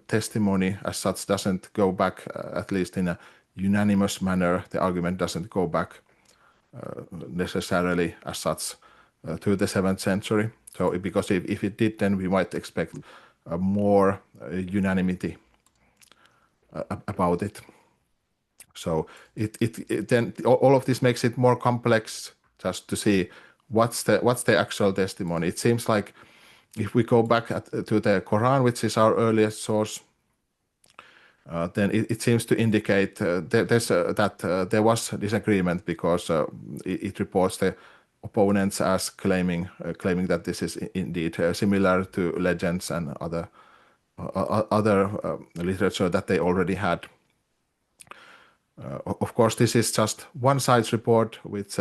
Speaker 2: testimony as such doesn't go back, at least in a unanimous manner. The argument doesn't go back necessarily as such to the 7th century. So because if it did, then we might expect more unanimity about it. So it then all of this makes it more complex just to see what's the actual testimony. It seems like if we go back to the Quran, which is our earliest source, then it seems to indicate that there was disagreement, because it reports the opponents as claiming that this is indeed similar to legends and other literature that they already had. Of course, this is just one side's report, with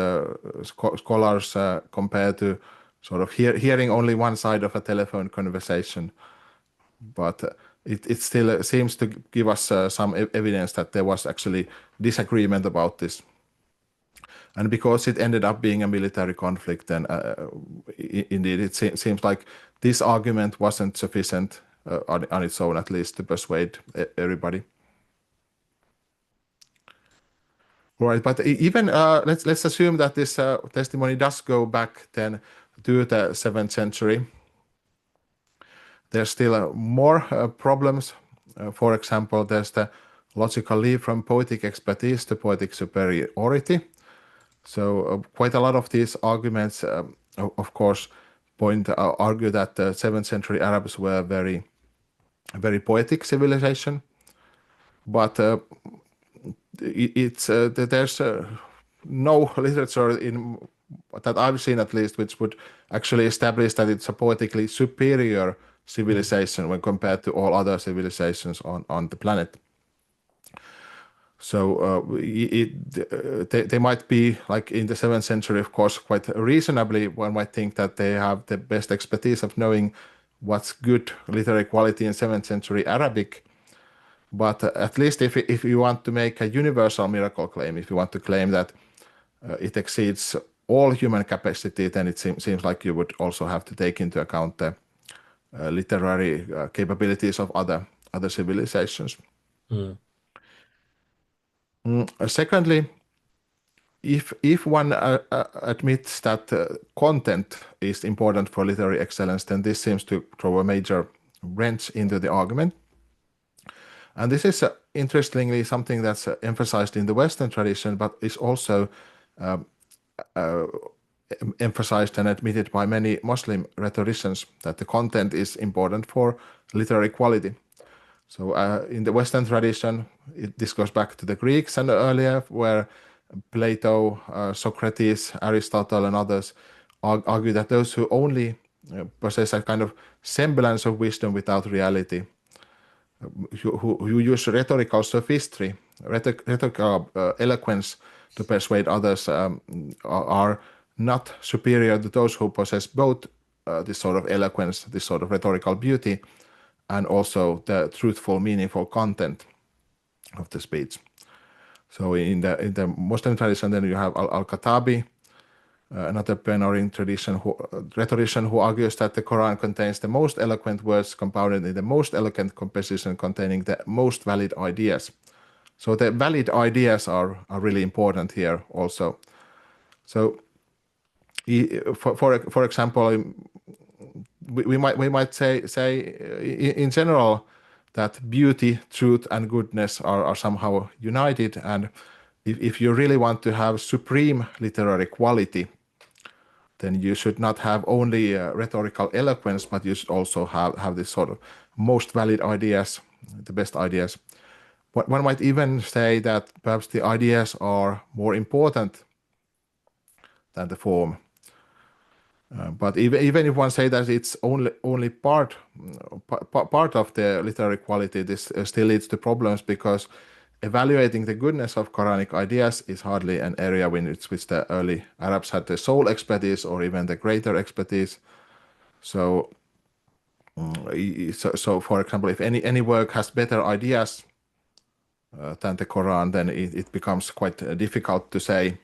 Speaker 2: scholars compared to sort of hearing only one side of a telephone conversation. But it still seems to give us some evidence that there was actually disagreement about this. And because it ended up being a military conflict, then indeed it seems like this argument wasn't sufficient on its own, at least, to persuade everybody. Right, but even let's assume that this testimony does go back then to the 7th century. There's still more problems. For example, there's the logical leap from poetic expertise to poetic superiority. So quite a lot of these arguments, of course, argue that the 7th century Arabs were very poetic civilization, but there's no literature in that I've seen at least which would actually establish that it's a poetically superior civilization when compared to all other civilizations on the planet. So they might be like in the 7th century, of course, quite reasonably. One might think that they have the best expertise of knowing what's good literary quality in 7th century Arabic. But at least if you want to make a universal miracle claim, if you want to claim that it exceeds all human capacity, then it seems like you would also have to take into account the literary capabilities of other civilizations. Secondly, if one admits that content is important for literary excellence, then this seems to throw a major wrench into the argument. And this is interestingly something that's emphasized in the Western tradition, but is also emphasized and admitted by many Muslim rhetoricians, that the content is important for literary quality. So in the Western tradition, this goes back to the Greeks and earlier, where Plato, Socrates, Aristotle, and others argue that those who only possess a kind of semblance of wisdom without reality, who use rhetorical sophistry, rhetorical eloquence to persuade others, are not superior to those who possess both this sort of eloquence, this sort of rhetorical beauty, and also the truthful, meaningful content of the speech. So in the Muslim tradition, then you have Al-Khattabi, another pioneering rhetorician who argues that the Quran contains the most eloquent words compounded in the most eloquent composition containing the most valid ideas. So the valid ideas are really important here also. So for example, we might say in general that beauty, truth, and goodness are somehow united, and if you really want to have supreme literary quality, then you should not have only rhetorical eloquence, but you should also have this sort of most valid ideas, the best ideas. One might even say that perhaps the ideas are more important than the form. But even if one say that it's only part of the literary quality, this still leads to problems, because evaluating the goodness of Quranic ideas is hardly an area in which the early Arabs had the sole expertise or even the greater expertise. So, for example, if any work has better ideas than the Quran, then it becomes quite difficult to say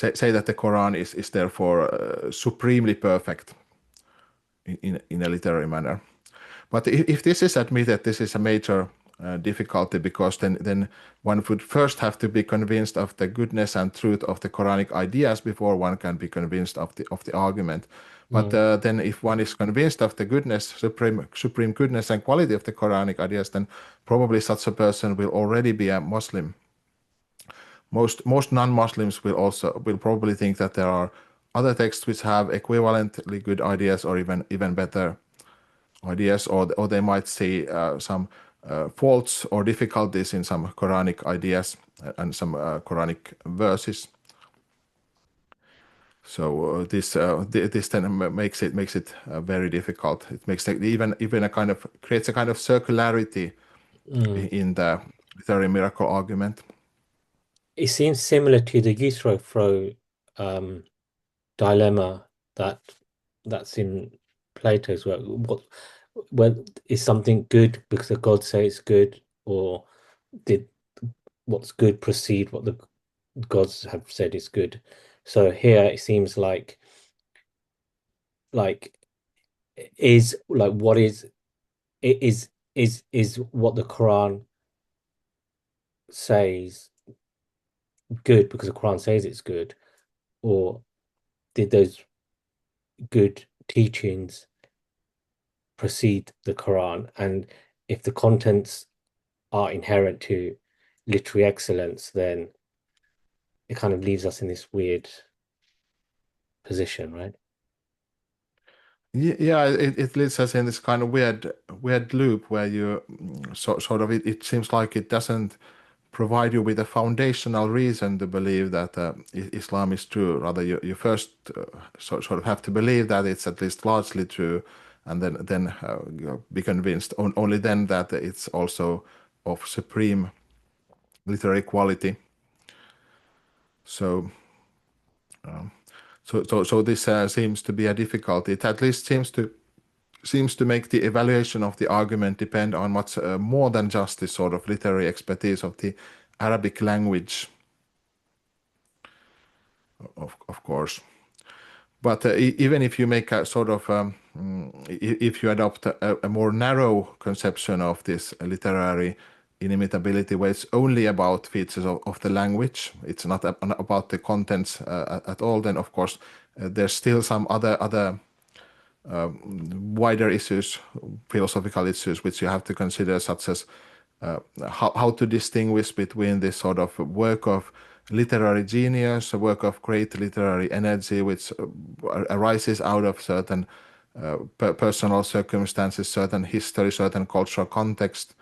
Speaker 2: that the Quran is therefore supremely perfect in a literary manner. But if this is admitted, this is a major difficulty, because then one would first have to be convinced of the goodness and truth of the Quranic ideas before one can be convinced of the argument. But then if one is convinced of the goodness, supreme goodness and quality of the Quranic ideas, then probably such a person will already be a Muslim. Most non-Muslims will probably think that there are other texts which have equivalently good ideas or even better ideas, or they might see some faults or difficulties in some Quranic ideas and some Quranic verses. So this then makes it very difficult. It makes even a kind of creates a kind of circularity in the literary miracle argument.
Speaker 1: It seems similar to the Euthyphro dilemma that's in Plato's work. When is something good because the gods say it's good, or did what's good precede what the gods have said is good? So here it seems like is like what is what the Quran says good because the Quran says it's good, or did those good teachings precede the Quran? And if the contents are inherent to literary excellence, then it kind of leaves us in this weird position, right?
Speaker 2: Yeah, it leads us in this kind of weird loop where you sort of it seems like it doesn't provide you with a foundational reason to believe that Islam is true. Rather, you first sort of have to believe that it's at least largely true, and then be convinced only then that it's also of supreme literary quality. So. So this seems to be a difficulty. It at least seems to make the evaluation of the argument depend on much more than just the sort of literary expertise of the Arabic language, of course. But even if you make a sort of, if you adopt a more narrow conception of this literary inimitability, where it's only about features of the language, it's not about the contents at all, then of course there's still some other wider issues, philosophical issues, which you have to consider, such as how to distinguish between this sort of work of literary genius, a work of great literary energy, which arises out of certain personal circumstances, certain history, certain cultural context,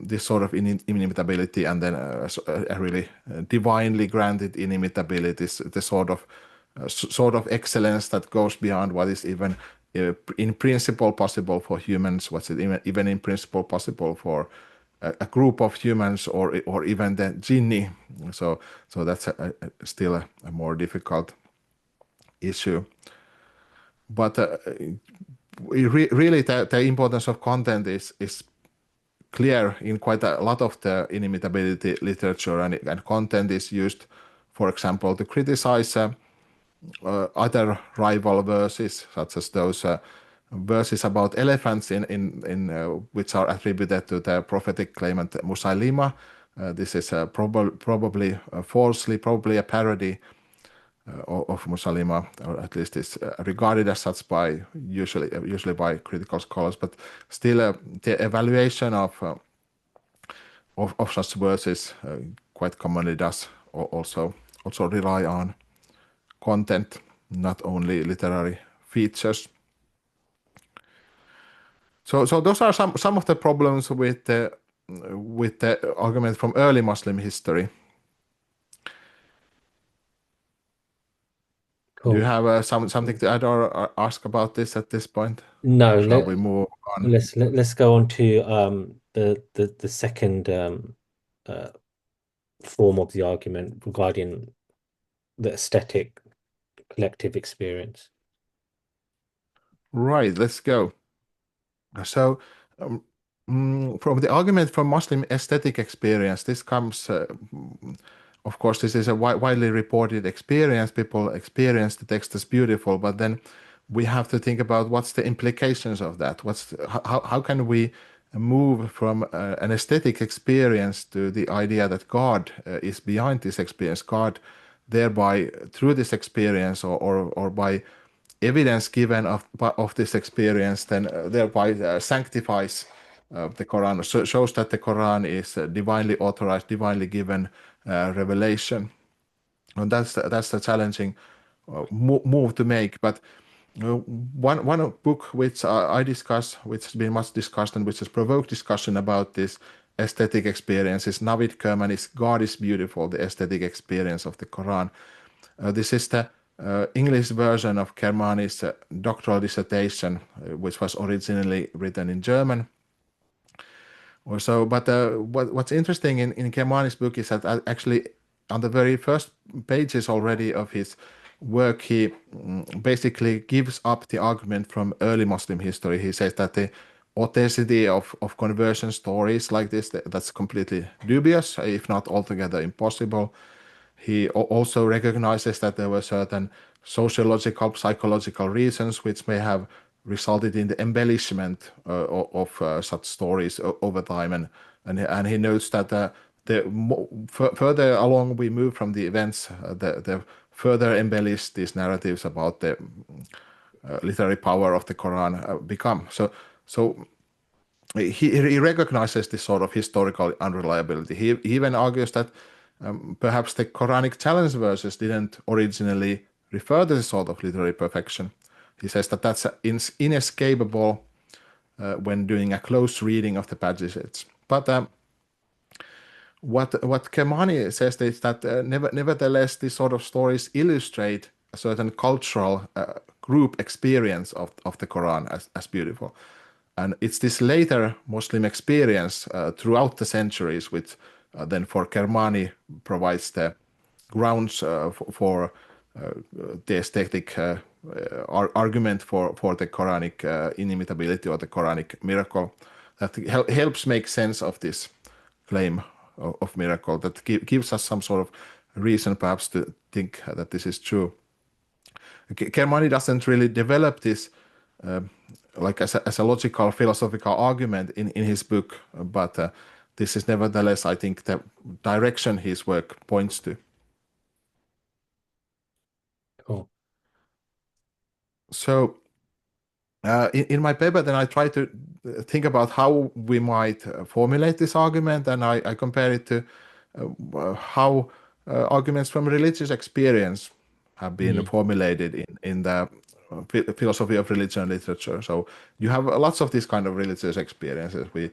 Speaker 2: this sort of inimitability, and then a really divinely granted inimitability, the sort of excellence that goes beyond what is even in principle possible for humans, what's it even in principle possible for a group of humans or even the jinni. So that's still a more difficult issue. But really the importance of content is clear in quite a lot of the inimitability literature, and content is used, for example, to criticize other rival verses, such as those verses about elephants in which are attributed to the prophetic claimant Musaylima. This is probably falsely, probably a parody of Musaylima, or at least is regarded as such by usually by critical scholars. But still, the evaluation of such verses quite commonly does also rely on content, not only literary features. So those are some of the problems with the argument from early Muslim history. Do you
Speaker 1: Cool.
Speaker 2: have something to add or ask about this at this point?
Speaker 1: No,
Speaker 2: Shall we move on?
Speaker 1: let's go on to the second uh, form of the argument regarding the aesthetic collective experience.
Speaker 2: Right, let's go. So, um, from the argument from Muslim aesthetic experience, this comes, of course, this is a widely reported experience. People experience the text as beautiful, but then we have to think about what's the implications of that. How can we move from an aesthetic experience to the idea that God is behind this experience? God, thereby, through this experience or by evidence given of this experience, then thereby sanctifies the Quran, so shows that the Quran is divinely authorized, divinely given revelation. And that's the challenging move to make. But one book which I discuss, which has been much discussed and which has provoked discussion about this aesthetic experience, is Navid Kermani's God is Beautiful, the aesthetic experience of the Quran. This is the English version of Kermani's doctoral dissertation, which was originally written in German. But what's interesting in Kermani's book is that actually on the very first pages already of his work, he basically gives up the argument from early Muslim history. He says that the authenticity of conversion stories like this, that's completely dubious, if not altogether impossible. He also recognizes that there were certain sociological, psychological reasons which may have resulted in the embellishment of such stories over time, and he notes that further along we move from the events, the further embellished these narratives about the literary power of the Quran become. So he recognizes this sort of historical unreliability. He even argues that perhaps the Quranic challenge verses didn't originally refer to this sort of literary perfection. He says that that's inescapable when doing a close reading of the passages. But what Kermani says is that nevertheless, these sort of stories illustrate a certain cultural group experience of the Quran as beautiful. And it's this later Muslim experience throughout the centuries, which then for Kermani provides the grounds for the aesthetic argument for the Quranic inimitability or the Quranic miracle that helps make sense of this claim of miracle, that gives us some sort of reason perhaps to think that this is true. Kermani doesn't really develop this like as a logical philosophical argument in his book, but this is nevertheless, I think, the direction his work points to.
Speaker 1: Cool.
Speaker 2: So in my paper, then I try to think about how we might formulate this argument, and I compare it to how arguments from religious experience have been formulated in the philosophy of religion literature. So you have lots of these kind of religious experiences. We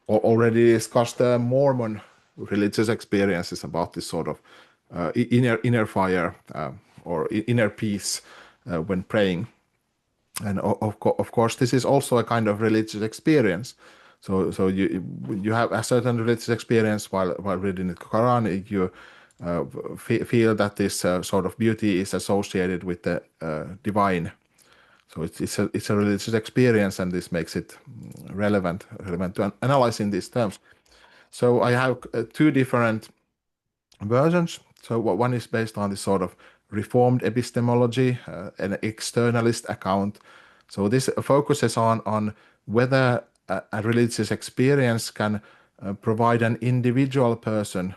Speaker 2: already discussed the Mormon religious experiences about this sort of inner fire or inner peace when praying. And of course, this is also a kind of religious experience. So you have a certain religious experience while reading the Quran. You feel that this sort of beauty is associated with the divine. So it's a religious experience, and this makes it relevant to analyze in these terms. So I have two different versions. So one is based on this sort of reformed epistemology, an externalist account. So this focuses on whether a religious experience can provide an individual person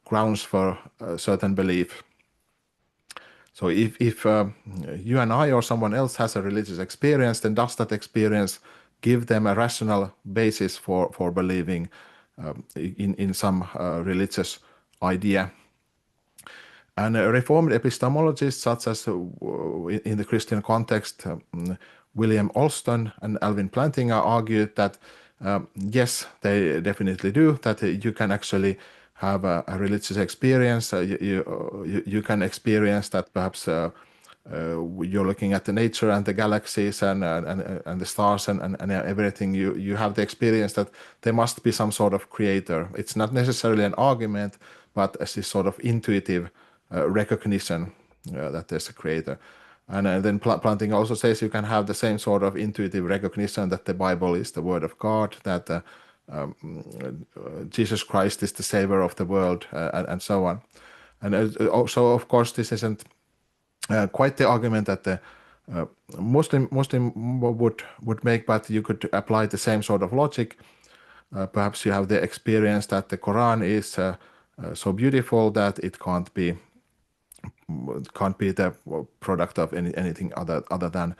Speaker 2: grounds for a certain belief. So if you and I or someone else has a religious experience, then does that experience give them a rational basis for believing in some religious idea? And Reformed epistemologists, such as in the Christian context, William Alston and Alvin Plantinga argued that yes, they definitely do, that you can actually have a religious experience. You can experience that perhaps you're looking at the nature and the galaxies and the stars and everything. You have the experience that there must be some sort of creator. It's not necessarily an argument, but as this sort of intuitive recognition that there's a creator. And then Planting also says you can have the same sort of intuitive recognition that the Bible is the word of God, that Jesus Christ is the savior of the world, and so on. And also, of course, this isn't quite the argument that the Muslim would make, but you could apply the same sort of logic. Perhaps you have the experience that the Quran is so beautiful that it can't be the product of anything other than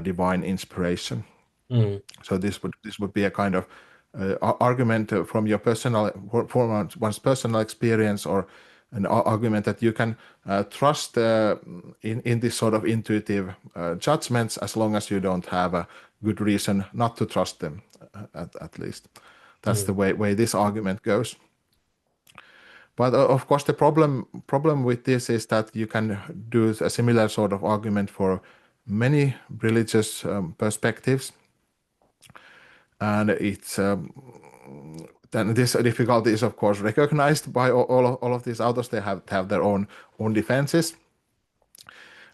Speaker 2: divine inspiration. So this would be a kind of argument from your from one's personal experience, or an argument that you can trust in this sort of intuitive judgments, as long as you don't have a good reason not to trust them, at least. That's the way this argument goes. But of course, the problem with this is that you can do a similar sort of argument for many religious perspectives, and it's then this difficulty is of course recognized by all of these authors. They have their own defenses,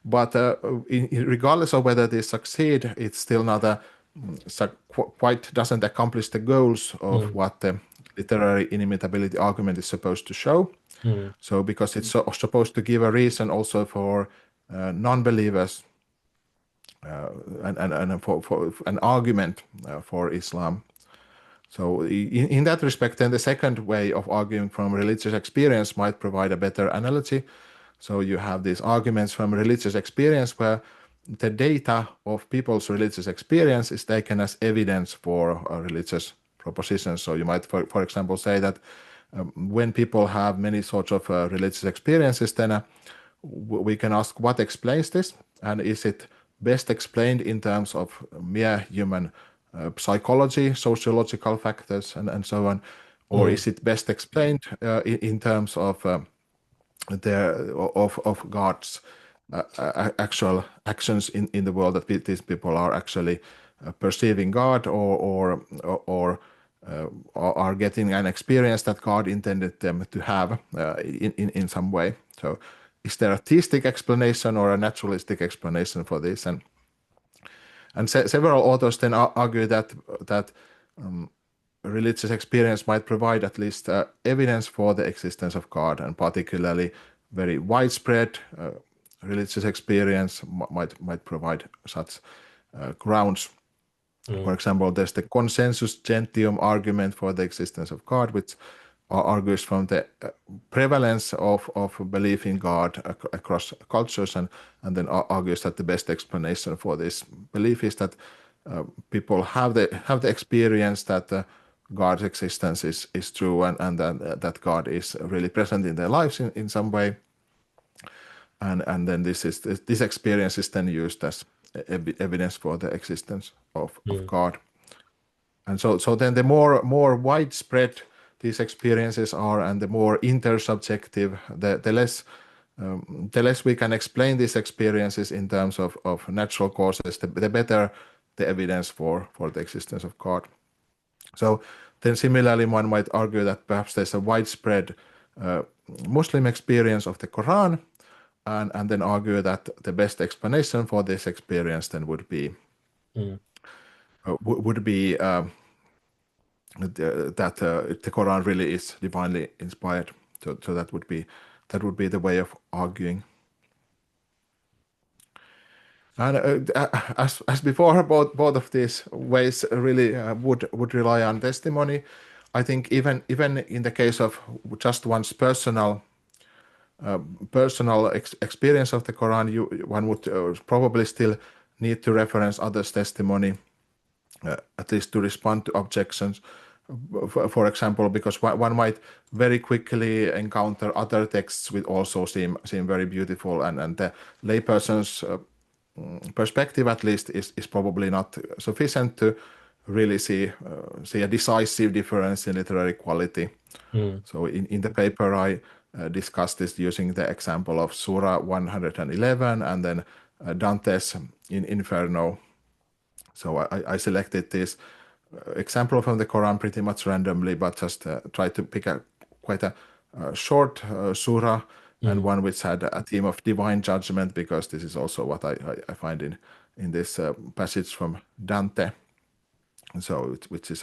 Speaker 2: but regardless of whether they succeed, it's still not quite doesn't accomplish the goals of what the literary inimitability argument is supposed to show. So because it's supposed to give a reason also for non-believers and for an argument for Islam. So in that respect, then the second way of arguing from religious experience might provide a better analogy. So you have these arguments from religious experience where the data of people's religious experience is taken as evidence for religious propositions. So you might, for example, say that when people have many sorts of religious experiences, then we can ask what explains this, and is it best explained in terms of mere human psychology, sociological factors, and so on, or is it best explained in terms of God's actual actions in the world, that these people are actually perceiving God, or are getting an experience that God intended them to have in some way. So is there a theistic explanation or a naturalistic explanation for this? And several authors then argue that religious experience might provide at least evidence for the existence of God, and particularly very widespread religious experience might provide such grounds. For example, there's the consensus gentium argument for the existence of God, which argues from the prevalence of belief in God across cultures, and then argues that the best explanation for this belief is that people have the experience that God's existence is true, and that God is really present in their lives in some way, and then this experience is then used as evidence for the existence of God. And so then the more widespread these experiences are, and the more intersubjective, the less we can explain these experiences in terms of natural causes, the better the evidence for the existence of God. So then similarly, one might argue that perhaps there's a widespread Muslim experience of the Quran, and then argue that the best explanation for this experience then would be that the Quran really is divinely inspired. So that would be the way of arguing. And as before, both of these ways really would rely on testimony. I think even in the case of just one's personal experience of the Quran, one would probably still need to reference others' testimony, at least to respond to objections. For example, because one might very quickly encounter other texts which also seem very beautiful, and the layperson's perspective, at least, is probably not sufficient to really see a decisive difference in literary quality. So in the paper, I discussed this using the example of Surah 111 and then Dante's in Inferno. So I selected this example from the Quran pretty much randomly, but just tried to pick quite a short surah, and one which had a theme of divine judgment, because this is also what I find in this passage from Dante. So which is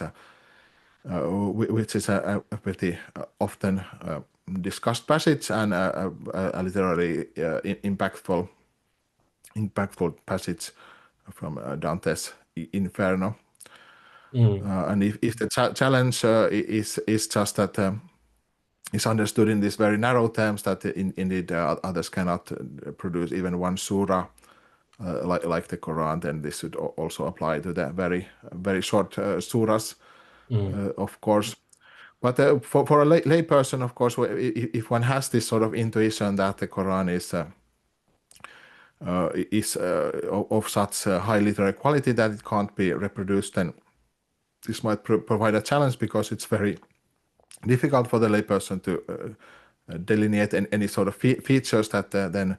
Speaker 2: a pretty often discussed passage, and a literally impactful passage from Dante's Inferno. And if the challenge is just that is understood in these very narrow terms, that indeed others cannot produce even one surah like the Quran, then this should also apply to the very very short surahs, of course. But for a lay person, of course, if one has this sort of intuition that the Quran is of such high literary quality that it can't be reproduced, then this might provide a challenge, because it's very difficult for the layperson to delineate any sort of features that then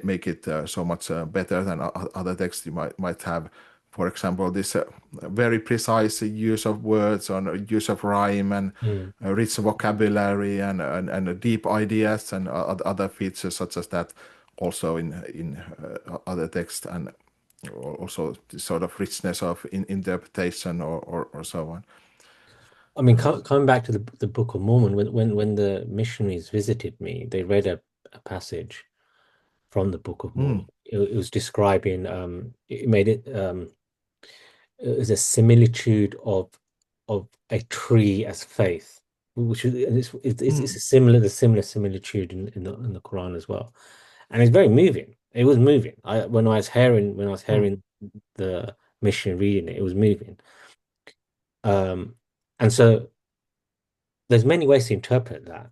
Speaker 2: make it so much better than other texts you might have. For example, this very precise use of words, or use of rhyme, and rich vocabulary, and deep ideas, and other features such as that, also in other texts, and also this sort of richness of interpretation, or so on.
Speaker 1: I mean, coming back to the Book of Mormon, when the missionaries visited me, they read a passage from the Book of Mormon. It was describing, it made it, it was a similitude of a tree as faith, which is it's a similar similitude in the Quran as well, and it's very moving. It was moving. When I was hearing the mission reading it, it was moving. Um, and so there's many ways to interpret that.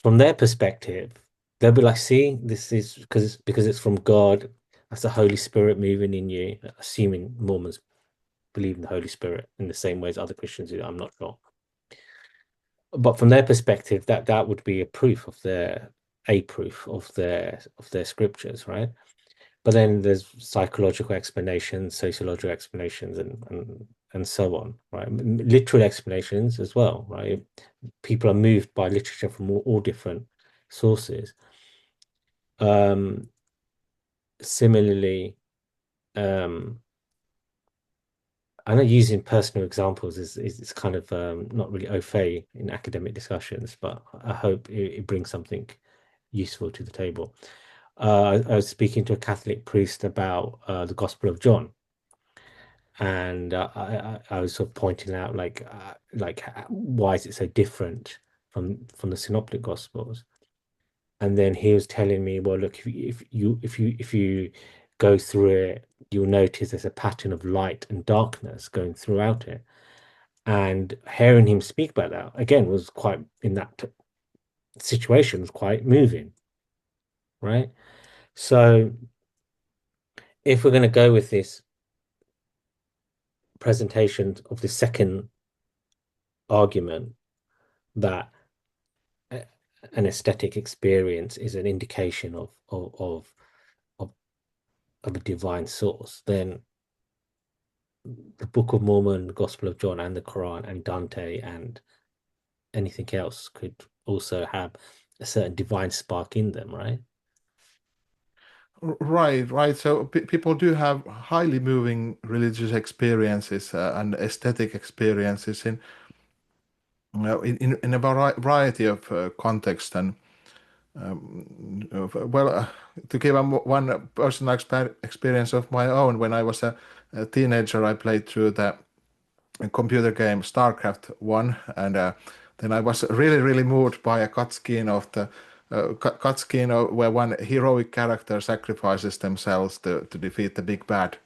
Speaker 1: From their perspective, they'll be like, see, this is because it's from God. That's the Holy Spirit moving in you, assuming Mormons believe in the Holy Spirit in the same way as other Christians do. I'm not sure. But from their perspective, that would be a proof of their scriptures, right? But then there's psychological explanations, sociological explanations, and so on, right? Literal explanations as well, right? People are moved by literature from all different sources. Um, Similarly, um, I know using personal examples is kind of not really au fait in academic discussions, but I hope it brings something useful to the table. I was speaking to a Catholic priest about the Gospel of John, and I was sort of pointing out why is it so different from the Synoptic Gospels? And then he was telling me, well, look, if you go through it, you'll notice there's a pattern of light and darkness going throughout it. And hearing him speak about that again was quite in that situation was quite moving, right? So if we're going to go with this presentation of the second argument that an aesthetic experience is an indication of, of a divine source, then the Book of Mormon, Gospel of John, and the Quran, and Dante, and anything else could also have a certain divine spark in them, right?
Speaker 2: Right, right. So people do have highly moving religious experiences and aesthetic experiences in a variety of contexts. And well, to give one personal experience of my own, when I was a teenager, I played through the computer game StarCraft 1, and then I was really, really moved by a cutscene of the cutscene where one heroic character sacrifices themselves to defeat the big bad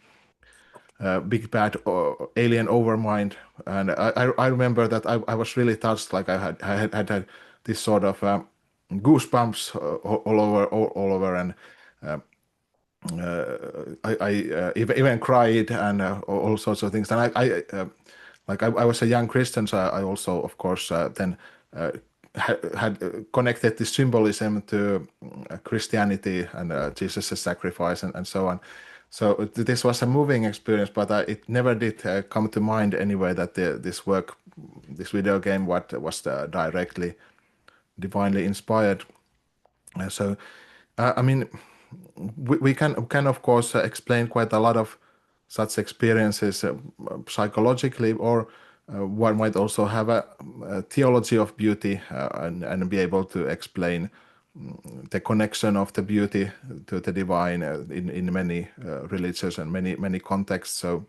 Speaker 2: alien overmind. And I remember that I was really touched, like I had this sort of goosebumps all over, and I even cried, and all sorts of things. And I was a young Christian, so I also, of course, then had connected the symbolism to Christianity and Jesus' sacrifice and so on. So this was a moving experience, but it never did come to mind anyway that this video game, what was directly divinely inspired. So, I mean, we can of course explain quite a lot of such experiences psychologically, or one might also have a theology of beauty and be able to explain the connection of the beauty to the divine in many religions and many contexts. So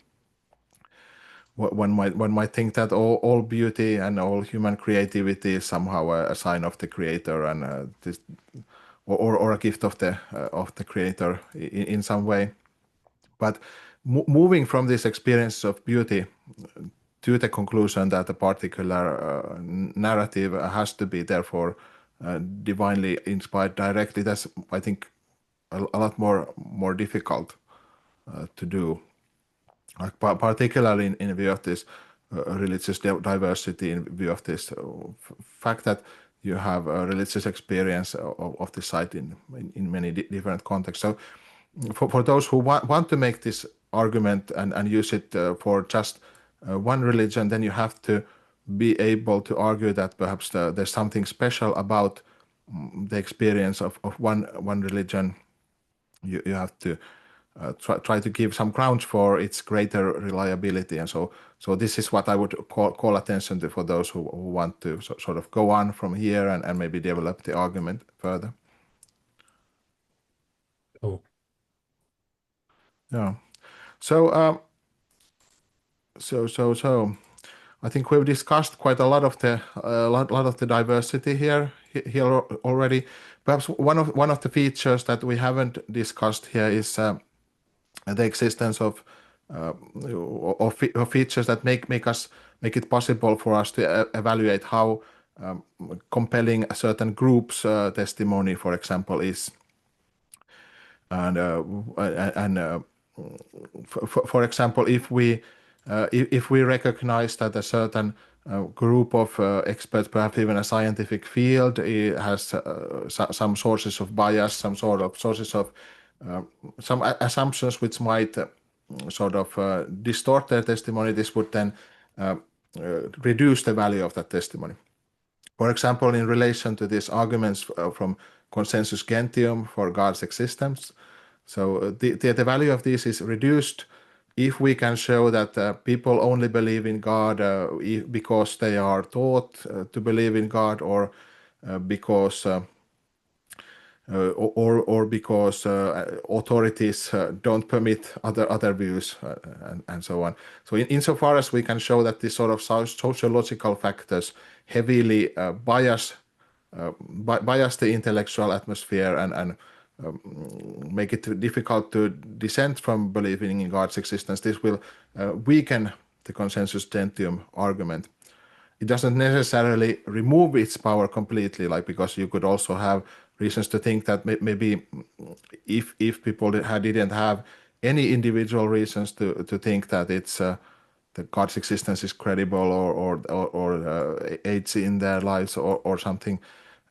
Speaker 2: one might think that all beauty and all human creativity is somehow a sign of the creator, and this or a gift of the creator in some way. But moving from this experience of beauty to the conclusion that a particular narrative has to be therefore divinely inspired directly, that's, I think, a lot more difficult to do, like particularly in view of this religious diversity, in view of this fact that you have a religious experience of the site in many different contexts. So for those who want to make this argument and use it for just one religion, then you have to be able to argue that perhaps there's something special about the experience of one religion. You have to try to give some grounds for its greater reliability, and so this is what I would call attention to for those who want to sort of go on from here and maybe develop the argument further.
Speaker 1: Oh,
Speaker 2: Yeah. So so I think we've discussed quite a lot of the lot of the diversity here here already. Perhaps one of the features that we haven't discussed here is the existence of features that make it possible for us to evaluate how compelling a certain group's testimony, for example, is. And for example, if we recognize that a certain group of experts, perhaps even a scientific field, has some sources of bias, some sort of sources of some assumptions which might sort of distort their testimony, this would then reduce the value of that testimony. For example, in relation to these arguments from consensus gentium for God's existence, so the value of this is reduced if we can show that people only believe in God because they are taught to believe in God, or because authorities don't permit other views, and so on. So insofar as we can show that these sort of sociological factors heavily bias the intellectual atmosphere and make it difficult to dissent from believing in God's existence, this will weaken the consensus gentium argument. It doesn't necessarily remove its power completely, like, because you could also have reasons to think that maybe if people didn't have any individual reasons to think that it's that God's existence is credible or aids in their lives or something,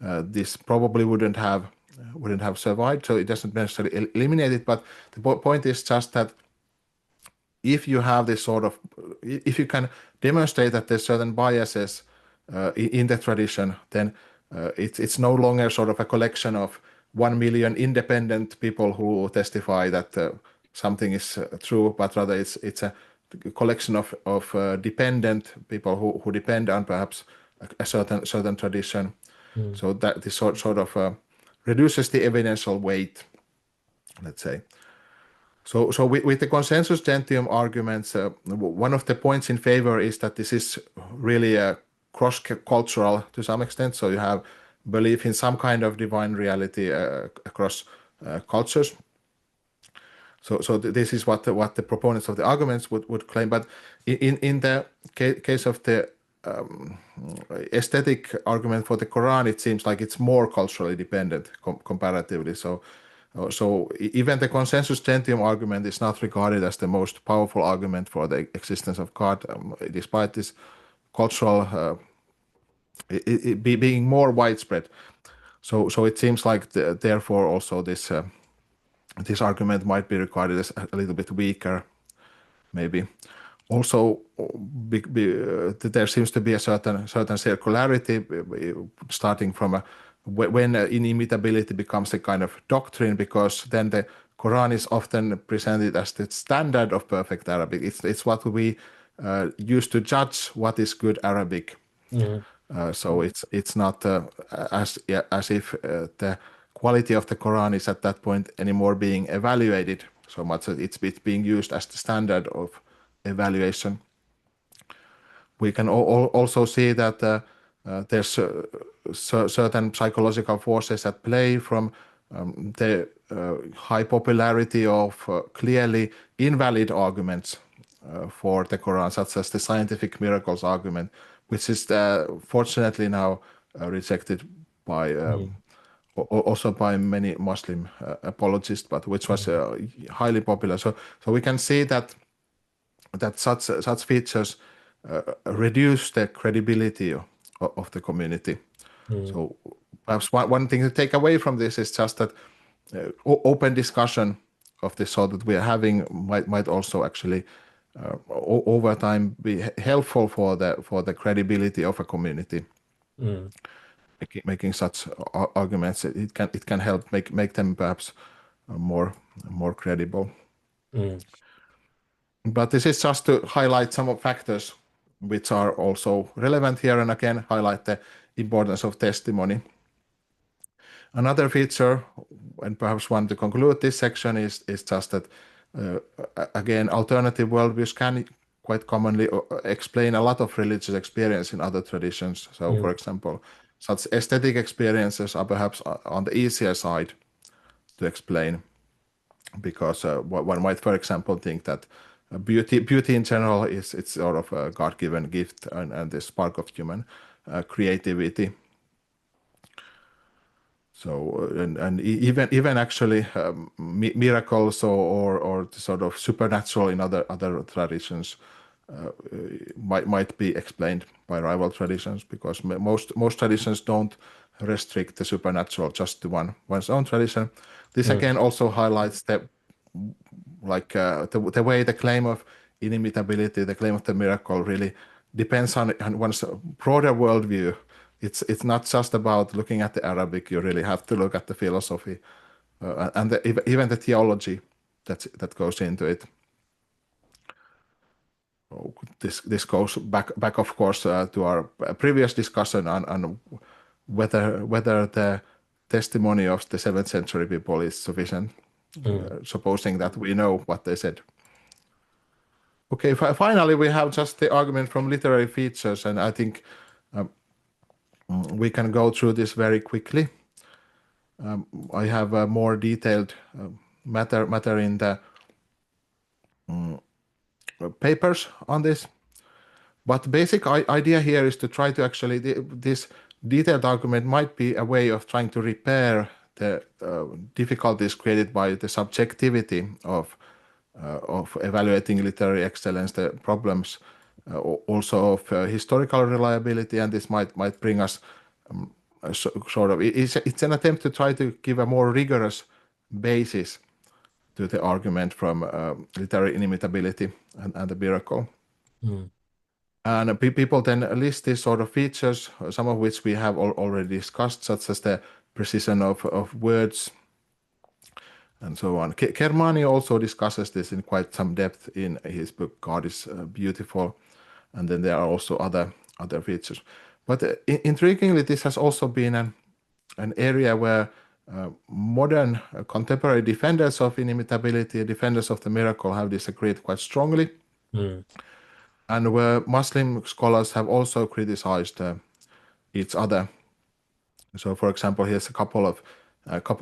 Speaker 2: this probably wouldn't have survived. So it doesn't necessarily eliminate it, but the point is just that if you have this sort of, if you can demonstrate that there's certain biases in the tradition, then it's no longer sort of a collection of 1 million independent people who testify that something is true, but rather it's a collection of dependent people who depend on perhaps a certain tradition. So that this sort of reduces the evidential weight, let's say. So with the consensus gentium arguments, one of the points in favor is that this is really a cross-cultural to some extent. So you have belief in some kind of divine reality across cultures. So this is what the proponents of the arguments would claim. But in the case of the aesthetic argument for the Quran, it seems like it's more culturally dependent comparatively. So even the consensus gentium argument is not regarded as the most powerful argument for the existence of God, despite this cultural being more widespread. So it seems like therefore also this argument might be regarded as a little bit weaker, maybe. Also, there seems to be a certain circularity starting from when inimitability becomes a kind of doctrine, because then the Quran is often presented as the standard of perfect Arabic. It's what we use to judge what is good Arabic. So it's not as if the quality of the Quran is at that point anymore being evaluated so much that it's being used as the standard of evaluation. We can also see that there's certain psychological forces at play from the high popularity of clearly invalid arguments for the Quran, such as the scientific miracles argument, which is fortunately now rejected by also by many Muslim apologists, but which was highly popular. So we can see that such features reduce the credibility of the community. So perhaps one thing to take away from this is just that open discussion of the sort that we are having might also actually over time be helpful for the credibility of a community. Making such arguments, it can help make them perhaps more credible. But this is just to highlight some of factors which are also relevant here, and again highlight the importance of testimony. Another feature, and perhaps one to conclude this section, is just that again alternative worldviews can quite commonly explain a lot of religious experience in other traditions. So for example, such aesthetic experiences are perhaps on the easier side to explain, because one might, for example, think that beauty in general it's sort of a God-given gift and the spark of human creativity. So and even actually miracles or the sort of supernatural in other traditions might be explained by rival traditions, because most traditions don't restrict the supernatural just to one's own tradition. This again also highlights the the way the claim of inimitability, the claim of the miracle, really depends on one's broader worldview. It's not just about looking at the Arabic. You really have to look at the philosophy and even the theology that goes into it. So this goes back of course to our previous discussion on whether the testimony of the 7th century people is sufficient, supposing that we know what they said. Okay, finally we have just the argument from literary features, and I think we can go through this very quickly. I have a more detailed matter in the papers on this, but the basic idea here is to try to actually this detailed argument might be a way of trying to repair the difficulties created by the subjectivity of evaluating literary excellence, the problems also of historical reliability, and this might bring us sort of it's an attempt to try to give a more rigorous basis to the argument from literary inimitability and the miracle. And people then list these sort of features, some of which we have already discussed, such as the precision of words and so on. Kermani also discusses this in quite some depth in his book God is Beautiful, and then there are also other features. But intriguingly, this has also been an area where modern contemporary defenders of inimitability, defenders of the miracle, have disagreed quite strongly, and where Muslim scholars have also criticized each other. So, for example, here's a couple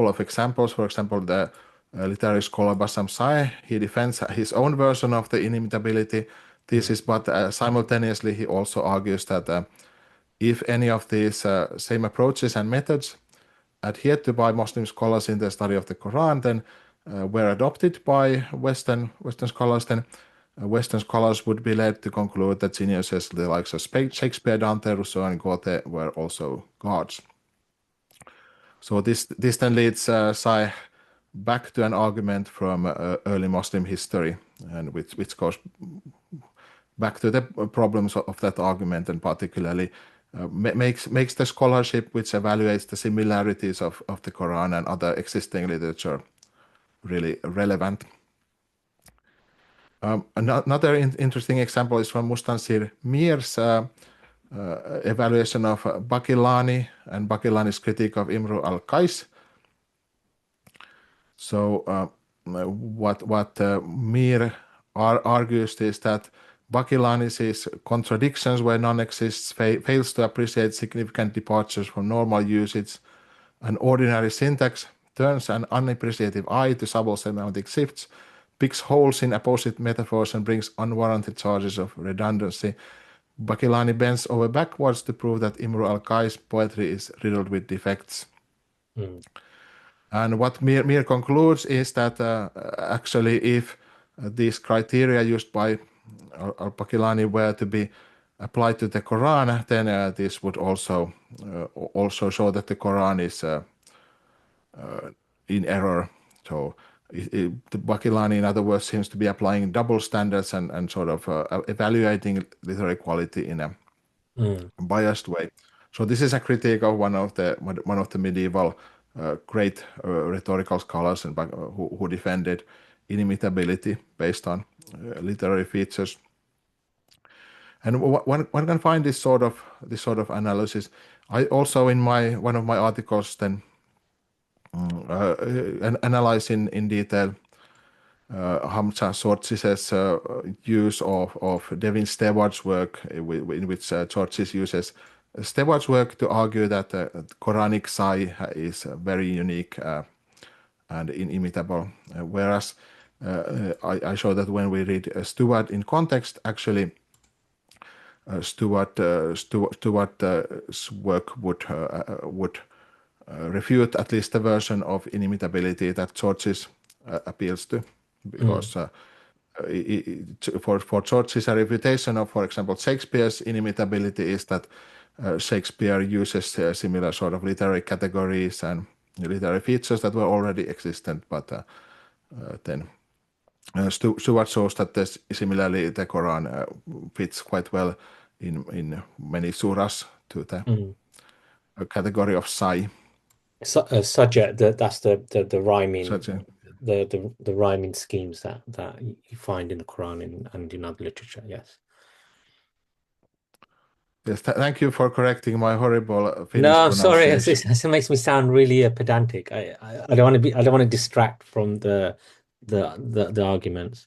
Speaker 2: of examples. For example, the literary scholar Bassam Saeh, he defends his own version of the inimitability thesis, but simultaneously he also argues that if any of these same approaches and methods adhered to by Muslim scholars in the study of the Quran, then were adopted by Western scholars, then Western scholars would be led to conclude that geniuses the likes of Shakespeare, Dante, Rousseau, and Goethe were also gods. So this then leads Saeh back to an argument from early Muslim history, and which goes back to the problems of that argument, and particularly makes the scholarship which evaluates the similarities of the Quran and other existing literature really relevant. Another interesting example is from Mustansir Mir's evaluation of Bakilani and Bakilani's critique of Imru al-Qais. So what Mir argues is that Bakilani's contradictions where none exists fails to appreciate significant departures from normal usage, an ordinary syntax turns an unappreciative eye to subtle semantic shifts, picks holes in opposite metaphors, and brings unwarranted charges of redundancy. Bakilani bends over backwards to prove that Imru al-Qais' poetry is riddled with defects. And what Mir concludes is that actually if these criteria used by al-Bakilani were to be applied to the Quran, then this would also show that the Quran is in error. So the Bakilani, in other words, seems to be applying double standards and sort of evaluating literary quality in a biased way. So this is a critique of one of the medieval great rhetorical scholars and who defended inimitability based on literary features. And one can find this sort of analysis. I also in one of my articles then analyze in detail Hamza Sortzis's use of Devin Stewart's work, in which Sortzis uses Stewart's work to argue that the Quranic Sai is very unique and inimitable, whereas I show that when we read Stewart in context, actually Stewart's work would refute at least the version of inimitability that George's appeals to, because for George's a refutation of, for example, Shakespeare's inimitability is that Shakespeare uses similar sort of literary categories and literary features that were already existent, but then Stewart shows that similarly the Quran fits quite well in many surahs to the category of Sai.
Speaker 1: Subject, that's the rhyming,
Speaker 2: Such a,
Speaker 1: the rhyming schemes that you find in the Quran and in other literature. Yes.
Speaker 2: yes, thank you for correcting my horrible Finnish
Speaker 1: No, I'm sorry.
Speaker 2: pronunciation.
Speaker 1: It makes me sound really pedantic. I don't want to be. I don't want to distract from the arguments.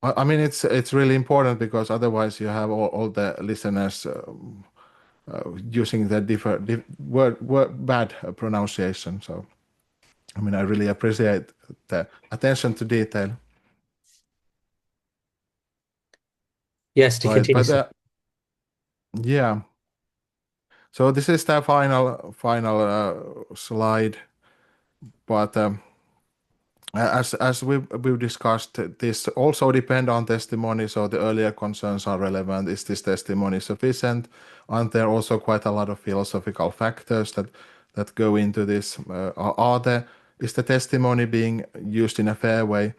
Speaker 2: I mean, it's really important because otherwise you have all the listeners using the word bad pronunciation. So, I mean, I really appreciate the attention to detail.
Speaker 1: Yes, to
Speaker 2: Right,
Speaker 1: continue.
Speaker 2: but yeah. So this is the final slide, but as we've discussed, this also depend on testimony. So the earlier concerns are relevant. Is this testimony sufficient? Aren't there also quite a lot of philosophical factors that go into this? Is the testimony being used in a fair way?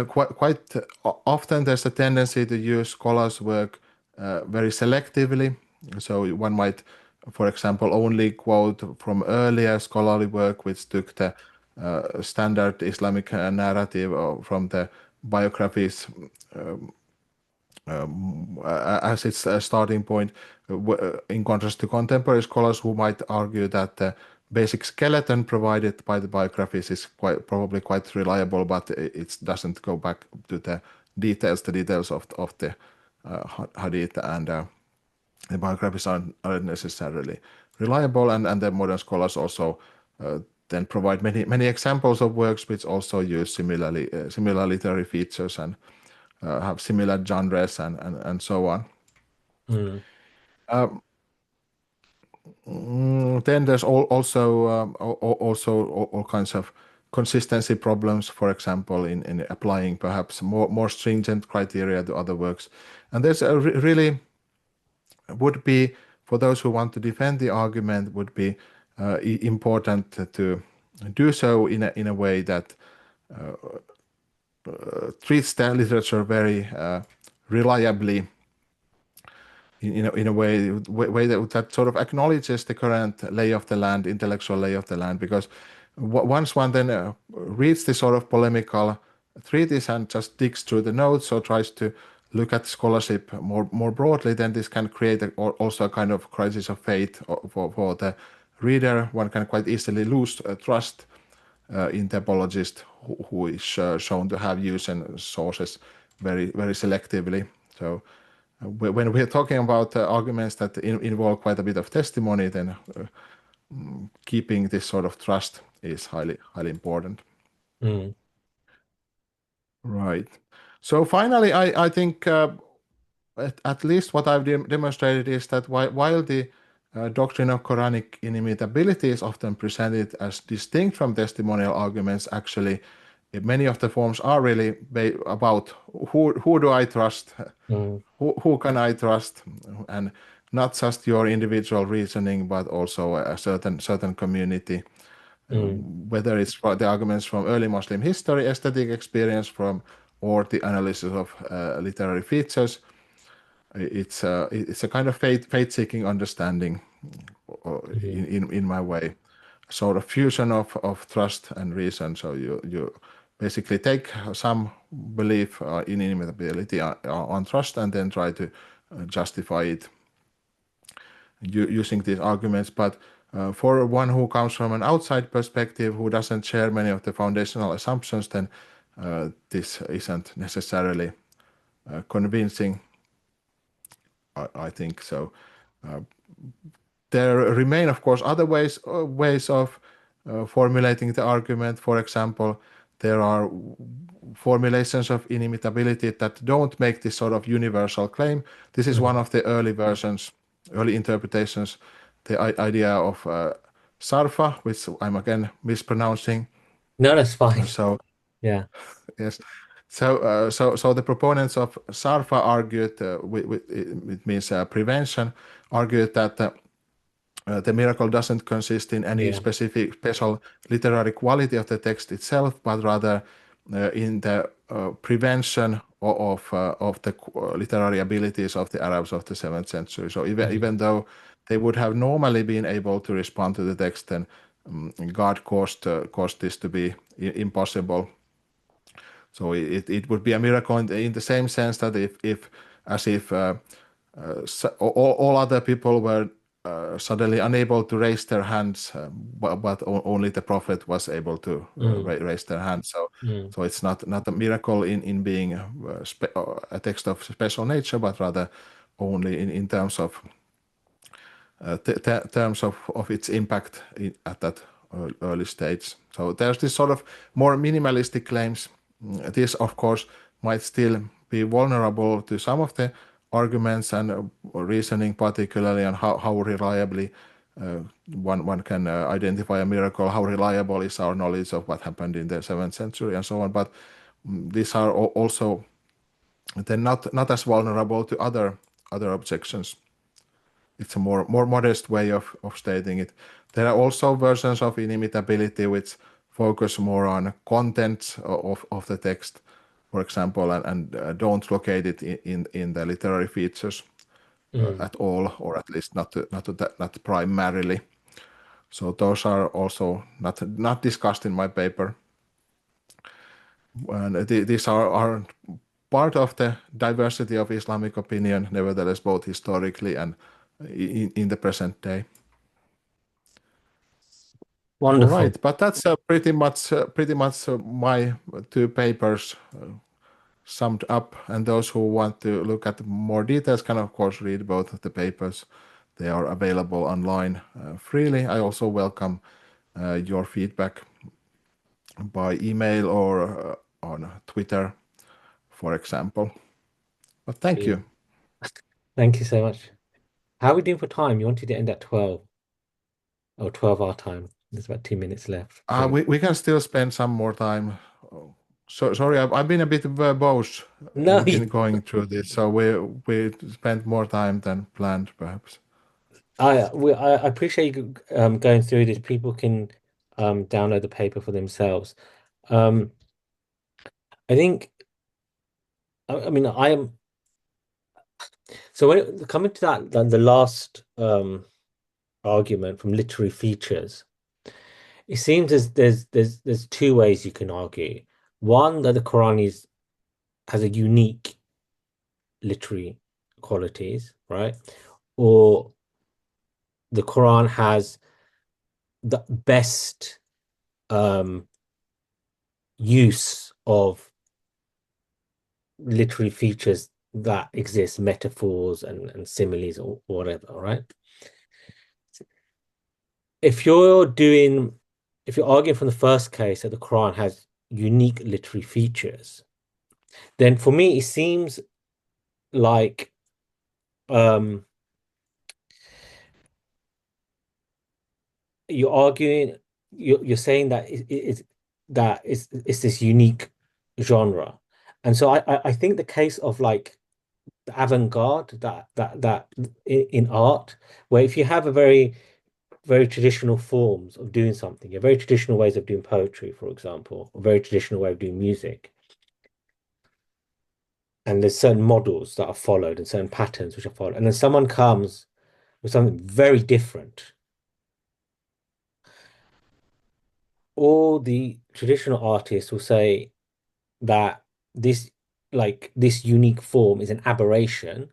Speaker 2: Quite often there's a tendency to use scholars' work very selectively. So one might, for example, only quote from earlier scholarly work which took the standard Islamic narrative from the biographies as its starting point, in contrast to contemporary scholars who might argue that the basic skeleton provided by the biographies is probably quite reliable, but it doesn't go back to the details of the hadith, and the biographies aren't necessarily reliable, and the modern scholars also then provide many examples of works which also use similar literary features and have similar genres and so on. Then there's also all kinds of consistency problems, for example, in applying perhaps more stringent criteria to other works. And there's a really would be, for those who want to defend the argument, would be important to do so in a way that treats the literature very reliably, in a way that sort of acknowledges the current lay of the land, intellectual lay of the land, because once one then reads this sort of polemical treatise and just digs through the notes or tries to look at scholarship more broadly, then this can create also a kind of crisis of faith for the reader. One can quite easily lose trust in the apologist who is shown to have used sources very selectively. So when we're talking about arguments that involve quite a bit of testimony, then keeping this sort of trust is highly important. Right. So finally, I think at least what I've demonstrated is that while the doctrine of Quranic inimitability is often presented as distinct from testimonial arguments, actually many of the forms are really about who do I trust, who can I trust, and not just your individual reasoning, but also a certain community. Whether it's the arguments from early Muslim history, aesthetic experience or the analysis of literary features, it's a kind of faith-seeking understanding, in my way, a sort of fusion of trust and reason. So you basically take some belief in inimitability on trust and then try to justify it using these arguments. But for one who comes from an outside perspective, who doesn't share many of the foundational assumptions, then this isn't necessarily convincing, I think. So there remain, of course, other ways of formulating the argument. For example, there are formulations of inimitability that don't make this sort of universal claim. This is one
Speaker 1: Mm.
Speaker 2: of the early versions, early interpretations, the idea of sarfa, which I'm again mispronouncing.
Speaker 1: No, that's fine.
Speaker 2: So
Speaker 1: Yeah.
Speaker 2: yes, so the proponents of sarfa argued, it means prevention, argued that the miracle doesn't consist in any
Speaker 1: Yeah.
Speaker 2: specific special literary quality of the text itself, but rather in the prevention of the literary abilities of the Arabs of the 7th century. So even
Speaker 1: Mm.
Speaker 2: though they would have normally been able to respond to the text, then God caused this to be impossible. So it would be a miracle in the same sense that if as if all other people were suddenly unable to raise their hands, but only the prophet was able to
Speaker 1: Mm.
Speaker 2: raise their hands. So
Speaker 1: Mm.
Speaker 2: so it's not a miracle in being a text of special nature, but rather only in terms of terms of its impact at that early stage. So there's this sort of more minimalistic claims. This, of course, might still be vulnerable to some of the arguments and reasoning, particularly on how reliably one can identify a miracle, how reliable is our knowledge of what happened in the 7th century, and so on. But these are also then not as vulnerable to other objections. It's a more modest way of stating it. There are also versions of inimitability which focus more on content of the text, for example, and don't locate it in the literary features
Speaker 1: Mm.
Speaker 2: at all, or at least not primarily. So those are also not discussed in my paper, and these are part of the diversity of Islamic opinion, nevertheless, both historically and in the present day. All
Speaker 1: Wonderful.
Speaker 2: right, but that's pretty much my two papers summed up. And those who want to look at more details can, of course, read both of the papers. They are available online freely. I also welcome your feedback by email or on Twitter, for example. But thank you.
Speaker 1: Brilliant. Thank you so much. How are we doing for time? You wanted to end at 12 or 12 our time. There's about 2 minutes left. So
Speaker 2: We can still spend some more time. Oh, so sorry, I've been a bit verbose
Speaker 1: no,
Speaker 2: in going through this, so we spent more time than planned, perhaps.
Speaker 1: I appreciate you going through this. People can download the paper for themselves. Um, I think I mean I am so when coming to that the last argument from literary features, it seems as there's two ways you can argue. One, that the Quran has a unique literary qualities, right? Or the Quran has the best um, use of literary features that exist, metaphors and similes or whatever, right? If you're doing, if you're arguing from the first case that the Quran has unique literary features, then for me it seems like um, you're arguing, you're saying that it's this unique genre, and so I think the case of like the avant-garde that in art, where if you have a very traditional forms of doing something, a very traditional ways of doing poetry, for example, a very traditional way of doing music, and there's certain models that are followed and certain patterns which are followed, and then someone comes with something very different. All the traditional artists will say that this this unique form is an aberration.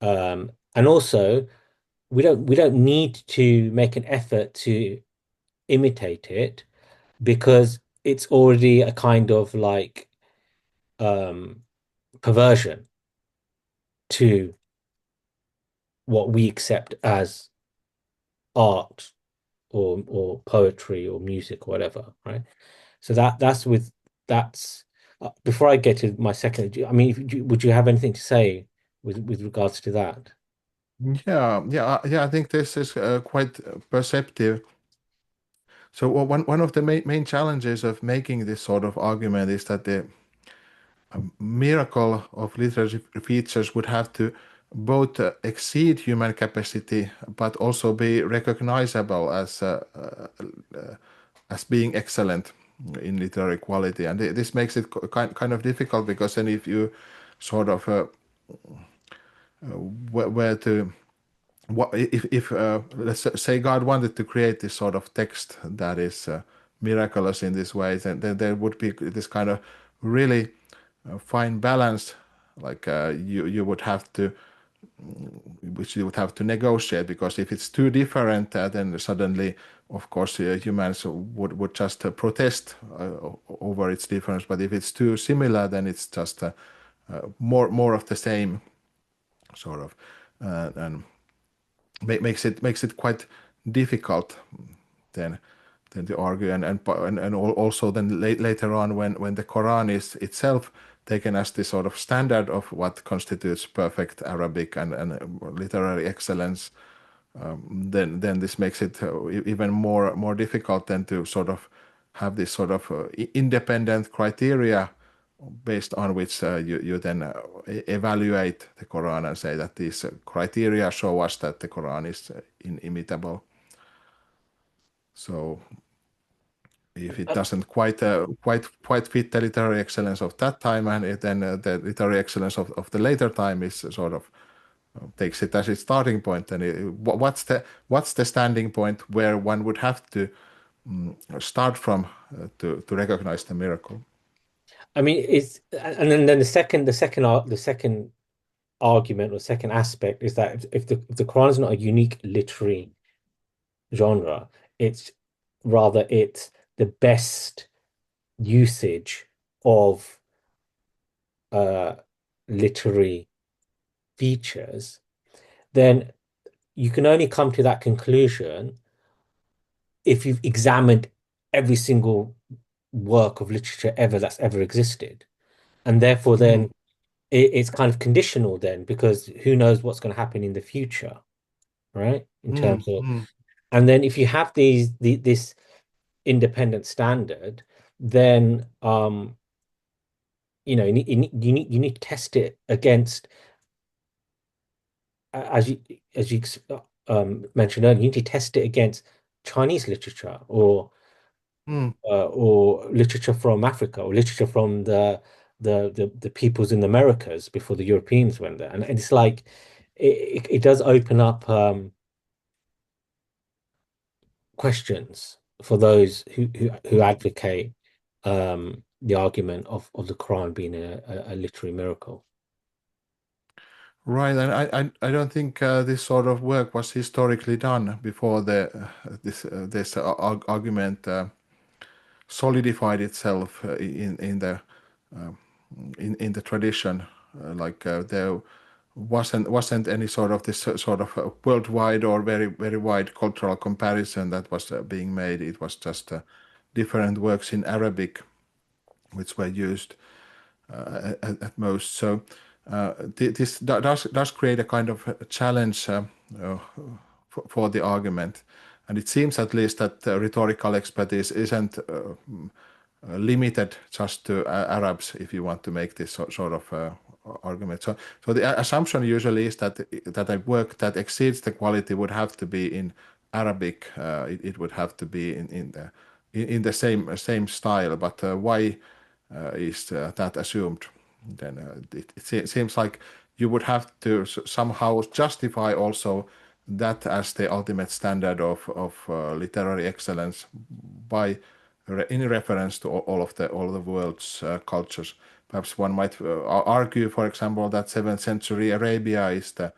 Speaker 1: And also we don't need to make an effort to imitate it because it's already a kind of like um perversion to what we accept as art or poetry or music or whatever, right? So that's before I get to my second, I mean, would you have anything to say with regards to that?
Speaker 2: Yeah. I think this is quite perceptive. So one of the main challenges of making this sort of argument is that the miracle of literary features would have to both exceed human capacity, but also be recognizable as being excellent in literary quality. And this makes it kind of difficult, because then if you sort of were to what if let's say God wanted to create this sort of text that is miraculous in this way, then there would be this kind of really fine balance, like you would have to, which you would have to negotiate, because if it's too different, then suddenly, of course, humans would just protest over its difference. But if it's too similar, then it's just more of the same sort of, and makes it quite difficult then to argue, and also then later on, when the Quran is itself taken as the sort of standard of what constitutes perfect Arabic and literary excellence, then this makes it even more difficult than to sort of have this sort of independent criteria based on which you then evaluate the Quran and say that these criteria show us that the Quran is inimitable. So if it doesn't quite fit the literary excellence of that time, and then the literary excellence of the later time is sort of takes it as its starting point, then what's the standing point where one would have to start from to recognize the miracle?
Speaker 1: I mean, it's and then the second argument or second aspect is that if the Quran is not a unique literary genre, it's rather it's the best usage of uh literary features, then you can only come to that conclusion if you've examined every single work of literature ever that's ever existed. And therefore
Speaker 2: Mm,
Speaker 1: then it's kind of conditional then, because who knows what's going to happen in the future, right? In
Speaker 2: mm,
Speaker 1: terms of,
Speaker 2: mm.
Speaker 1: and then if you have this independent standard, then you need to test it against, as you mentioned earlier, you need to test it against Chinese literature
Speaker 2: Mm.
Speaker 1: or literature from Africa or literature from the peoples in the Americas before the Europeans went there. And it's like it does open up questions for those who advocate the argument of the Quran being a literary miracle.
Speaker 2: Right, and I don't think this sort of work was historically done before this argument solidified itself in the tradition. Like there wasn't any sort of this sort of worldwide or very wide cultural comparison that was being made. It was just different works in Arabic which were used at most. So this does create a kind of a challenge uh, for the argument, and it seems at least that rhetorical expertise isn't limited just to Arabs. If you want to make this sort of argument, so the assumption usually is that a work that exceeds the quality would have to be in Arabic. It would have to be in the same style. But why is that assumed? Then it seems like you would have to somehow justify also that as the ultimate standard of literary excellence by in reference to all of the world's cultures. Perhaps one might argue, for example, that 7th century Arabia is the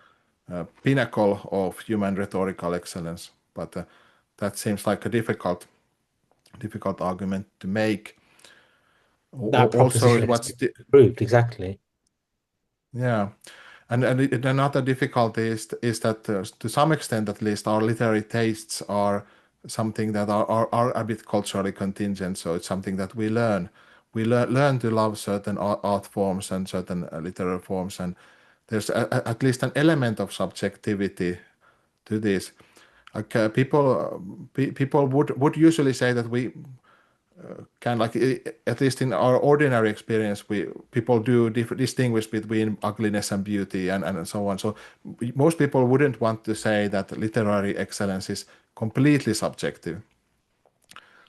Speaker 2: pinnacle of human rhetorical excellence, but that seems like a difficult argument to make.
Speaker 1: That
Speaker 2: Also,
Speaker 1: proposition has
Speaker 2: what's
Speaker 1: been proved exactly.
Speaker 2: yeah, Another difficulty is that to some extent, at least, our literary tastes are something that are a bit culturally contingent. So it's something that we learn. We learn to love certain art forms and certain literary forms, and there's at least an element of subjectivity to this. Like people would usually say that we can like at least in our ordinary experience we people do distinguish between ugliness and beauty and so on. So most people wouldn't want to say that literary excellence is completely subjective.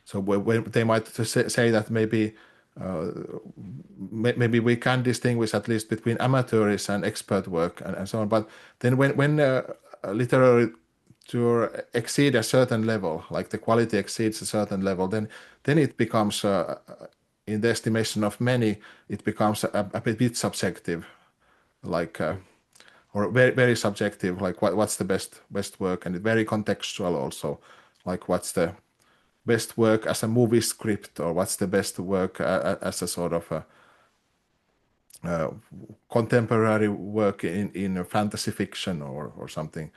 Speaker 2: So when they might say that maybe we can distinguish at least between amateurish and expert work and so on. But then when literary to exceed a certain level, like the quality exceeds a certain level, then it becomes, in the estimation of many, it becomes a bit subjective, like or very subjective. Like what's the best work, and very contextual also. Like what's the best work as a movie script, or what's the best work as a sort of uh, contemporary work in fantasy fiction or something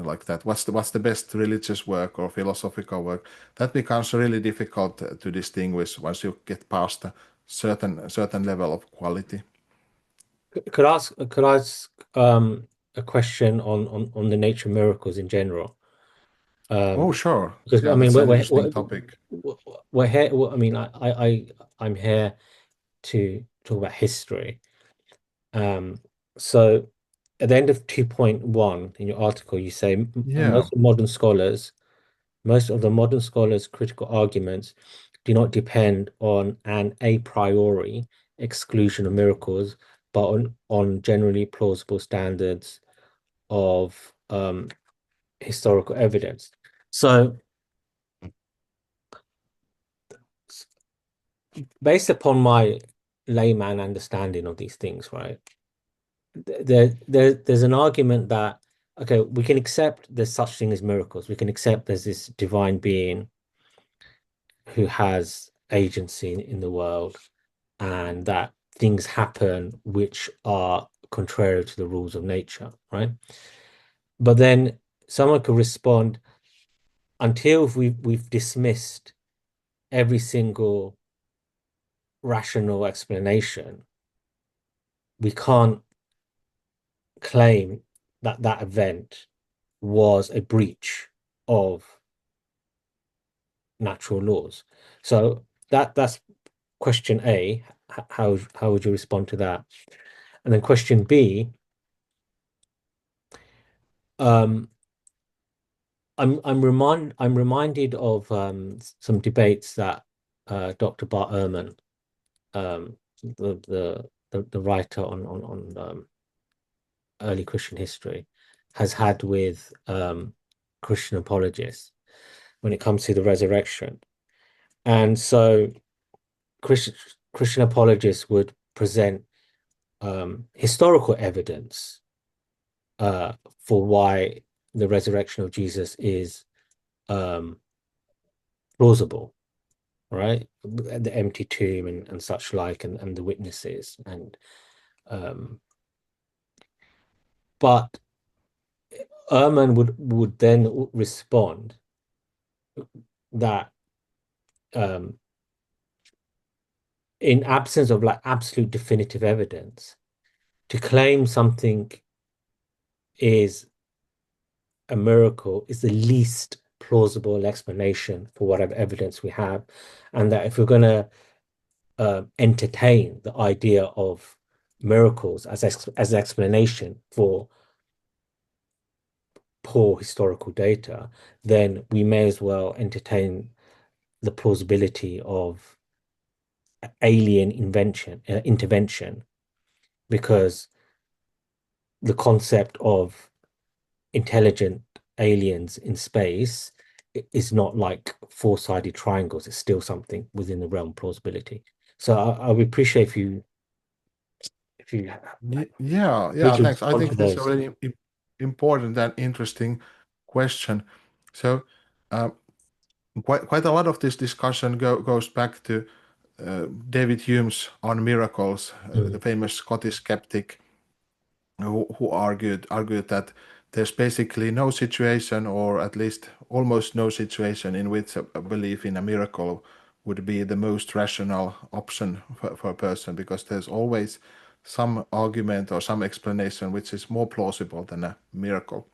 Speaker 2: like that. What's the best religious work or philosophical work? That becomes really difficult to distinguish once you get past a certain level of quality.
Speaker 1: Could I ask a question on the nature of miracles in general?
Speaker 2: Oh,
Speaker 1: Um,
Speaker 2: sure.
Speaker 1: because I
Speaker 2: Yeah,
Speaker 1: mean
Speaker 2: that's an interesting topic.
Speaker 1: we're here. I mean, I'm here to talk about history. Um, so at the end of 2.1 in your article, you say
Speaker 2: Yeah.
Speaker 1: most of the modern scholars' critical arguments do not depend on an a priori exclusion of miracles, but on generally plausible standards of historical evidence. So, based upon my layman understanding of these things, right, there's an argument that, okay, we can accept there's such thing as miracles. We can accept there's this divine being who has agency in the world, and that things happen which are contrary to the rules of nature, right? But then someone could respond, until we've dismissed every single rational explanation, we can't claim that that event was a breach of natural laws. So that's question A. How would you respond to that? And then question B, um, I'm reminded of some debates that Dr. Bart Ehrman, the writer on early Christian history, has had with Christian apologists when it comes to the resurrection. And so Christian Christian apologists would present historical evidence for why the resurrection of Jesus is plausible, right? The empty tomb and such like, and the witnesses. But Ehrman would then respond that um, in absence of like absolute definitive evidence, to claim something is a miracle is the least plausible explanation for whatever evidence we have, and that if we're going to entertain the idea of miracles as explanation for poor historical data, then we may as well entertain the plausibility of alien intervention, because the concept of intelligent aliens in space is not like four-sided triangles. It's still something within the realm of plausibility. So I would appreciate if you how
Speaker 2: Yeah,
Speaker 1: would you
Speaker 2: thanks. I
Speaker 1: respond to
Speaker 2: think that's a
Speaker 1: those?
Speaker 2: really important and interesting question. So, uh, quite a lot of this discussion goes back to David Hume's On Miracles, the
Speaker 1: Mm,
Speaker 2: famous Scottish skeptic. who argued that there's basically no situation, or at least almost no situation, in which a belief in a miracle would be the most rational option for a person, because there's always some argument or some explanation which is more plausible than a miracle.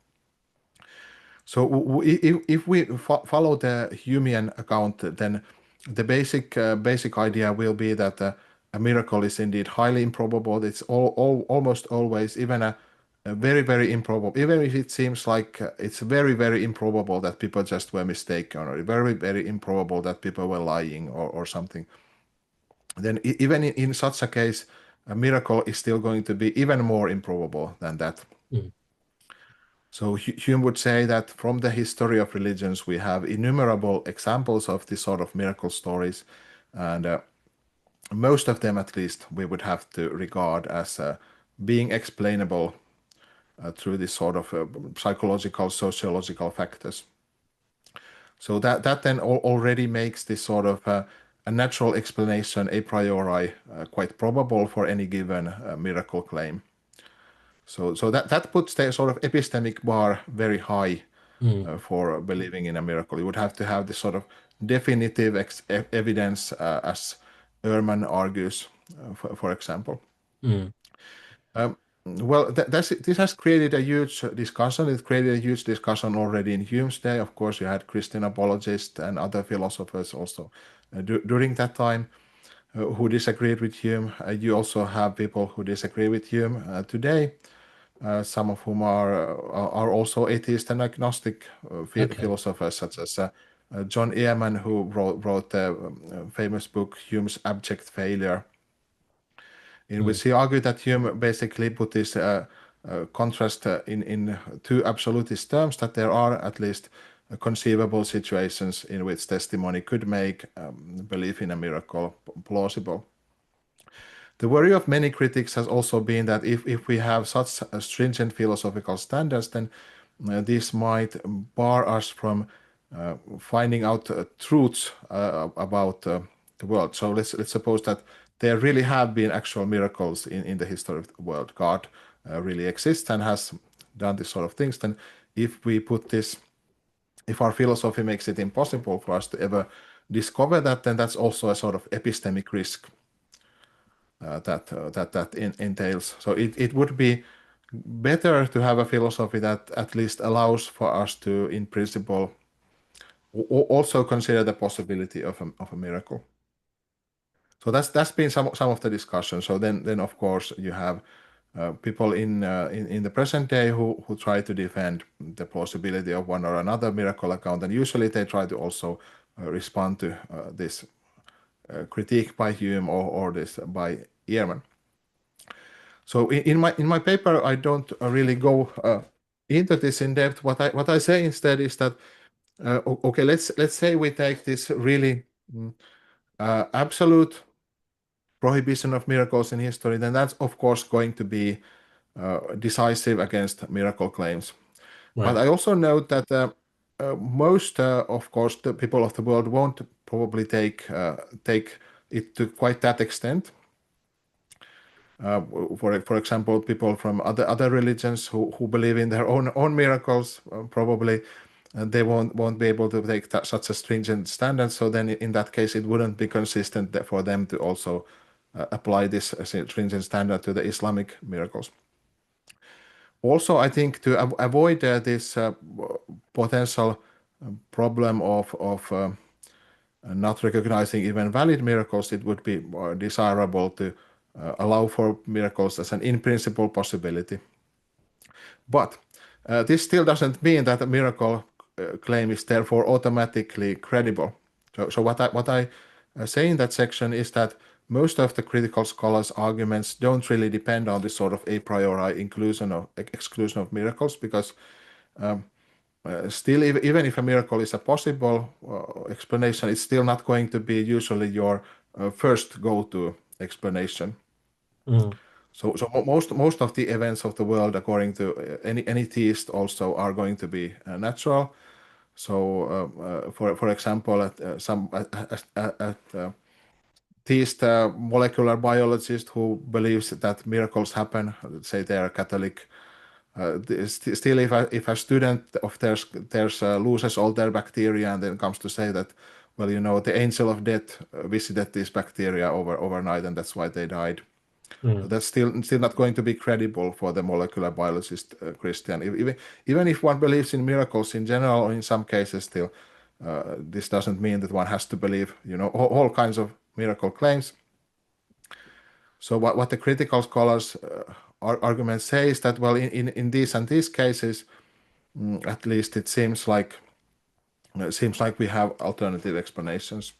Speaker 2: So if we follow the Humean account, then the basic idea will be that a miracle is indeed highly improbable. It's almost always even a very, very improbable, even if it seems like it's very, very improbable that people just were mistaken, or very, very improbable that people were lying, or something. Then even in such a case, a miracle is still going to be even more improbable than that.
Speaker 1: Mm.
Speaker 2: So Hume would say that from the history of religions, we have innumerable examples of this sort of miracle stories, and most of them, at least, we would have to regard as being explainable through this sort of psychological, sociological factors. So that then already makes this sort of a natural explanation a priori quite probable for any given miracle claim. So that puts the sort of epistemic bar very high
Speaker 1: Mm.
Speaker 2: for believing in a miracle. You would have to have this sort of definitive evidence, as Ehrman argues, for example.
Speaker 1: Mm.
Speaker 2: Well, this has created a huge discussion. It created a huge discussion already in Hume's day. Of course, you had Christian apologists and other philosophers also during that time who disagreed with Hume. You also have people who disagree with Hume today. Some of whom are also atheist and agnostic
Speaker 1: Okay.
Speaker 2: philosophers, such as John Earman, who wrote the famous book Hume's Abject Failure, in which he argued that Hume basically put this contrast in two absolutist terms, that there are at least conceivable situations in which testimony could make belief in a miracle plausible. The worry of many critics has also been that if we have such stringent philosophical standards, then this might bar us from finding out truths about the world. So let's suppose that there really have been actual miracles in the history of the world. God really exists and has done this sort of things. Then if we put this, if our philosophy makes it impossible for us to ever discover that, then that's also a sort of epistemic risk that entails. So it would be better to have a philosophy that at least allows for us to, in principle, also consider the possibility of a miracle. So that's been some of the discussion. So then of course you have people in the present day who try to defend the plausibility of one or another miracle account, and usually they try to also respond to this critique by Hume or this by Ehrman. So in my paper, I don't really go into this in depth. What I say instead is that okay, let's say we take this really absolute prohibition of miracles in history, then that's of course going to be decisive against miracle claims.
Speaker 1: Right.
Speaker 2: But I also note that most, of course, the people of the world won't probably take it to quite that extent. For example, people from other religions who believe in their own miracles, probably they won't be able to take such a stringent standard. So then, in that case, it wouldn't be consistent for them to also apply this stringent standard to the Islamic miracles. Also, I think to avoid this potential problem of not recognizing even valid miracles, it would be more desirable to allow for miracles as an in-principle possibility. But this still doesn't mean that a miracle claim is therefore automatically credible. So what I say in that section is that most of the critical scholars' arguments don't really depend on this sort of a priori inclusion or exclusion of miracles, because still, even if a miracle is a possible explanation, it's still not going to be usually your first go-to explanation.
Speaker 1: Mm.
Speaker 2: So most of the events of the world, according to any theist, also are going to be natural. So, for example, theist molecular biologist who believes that miracles happen, say they are Catholic. Still, if a student of theirs loses all their bacteria and then comes to say that, well, the angel of death visited these bacteria overnight and that's why they died. That's still not going to be credible for the molecular biologist Christian. Even if one believes in miracles in general, or in some cases still, this doesn't mean that one has to believe, all kinds of miracle claims. So what the critical scholars arguments say is that, well, in these and these cases, at least it seems like we have alternative explanations.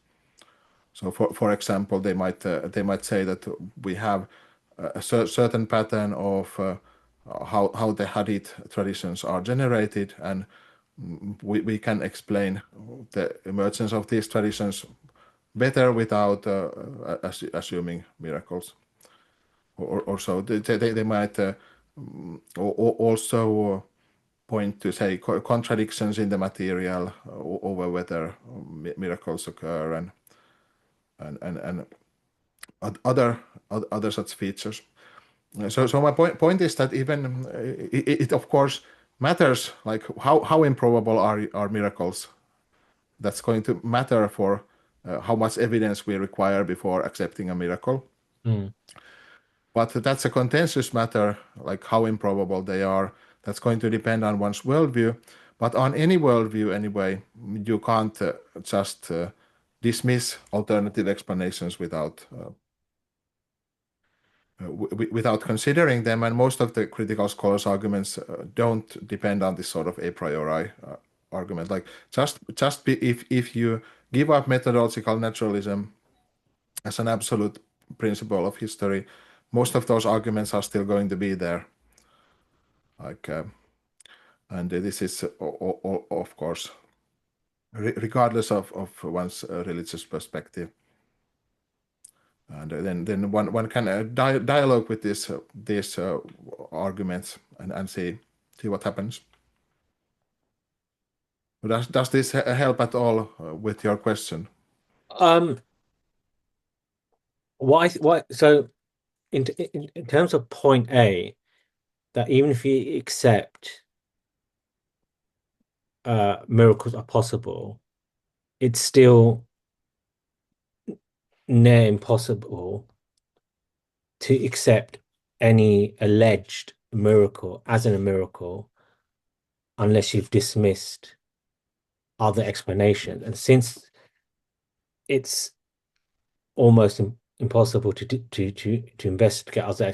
Speaker 2: So for example, they might say that we have a certain pattern of how the hadith traditions are generated, and we can explain the emergence of these traditions better without assuming miracles. Or so they might also point to, say, contradictions in the material over whether miracles occur and other such features. So my point is that even it of course matters, like how improbable are miracles. That's going to matter for how much evidence we require before accepting a miracle. But that's a contentious matter, like how improbable they are. That's going to depend on one's worldview. But on any worldview, anyway, you can't just dismiss alternative explanations without considering them. And most of the critical scholars' arguments don't depend on this sort of a priori argument. Like if you give up methodological naturalism as an absolute principle of history, most of those arguments are still going to be there. Like, and this is of course regardless of one's religious perspective. And then one can dialogue with these arguments and see what happens. Does this help at all with your question?
Speaker 1: Why? So, in terms of point A, that even if you accept miracles are possible, it's still near impossible to accept any alleged miracle as a miracle unless you've dismissed other explanations. And since it's almost impossible to investigate other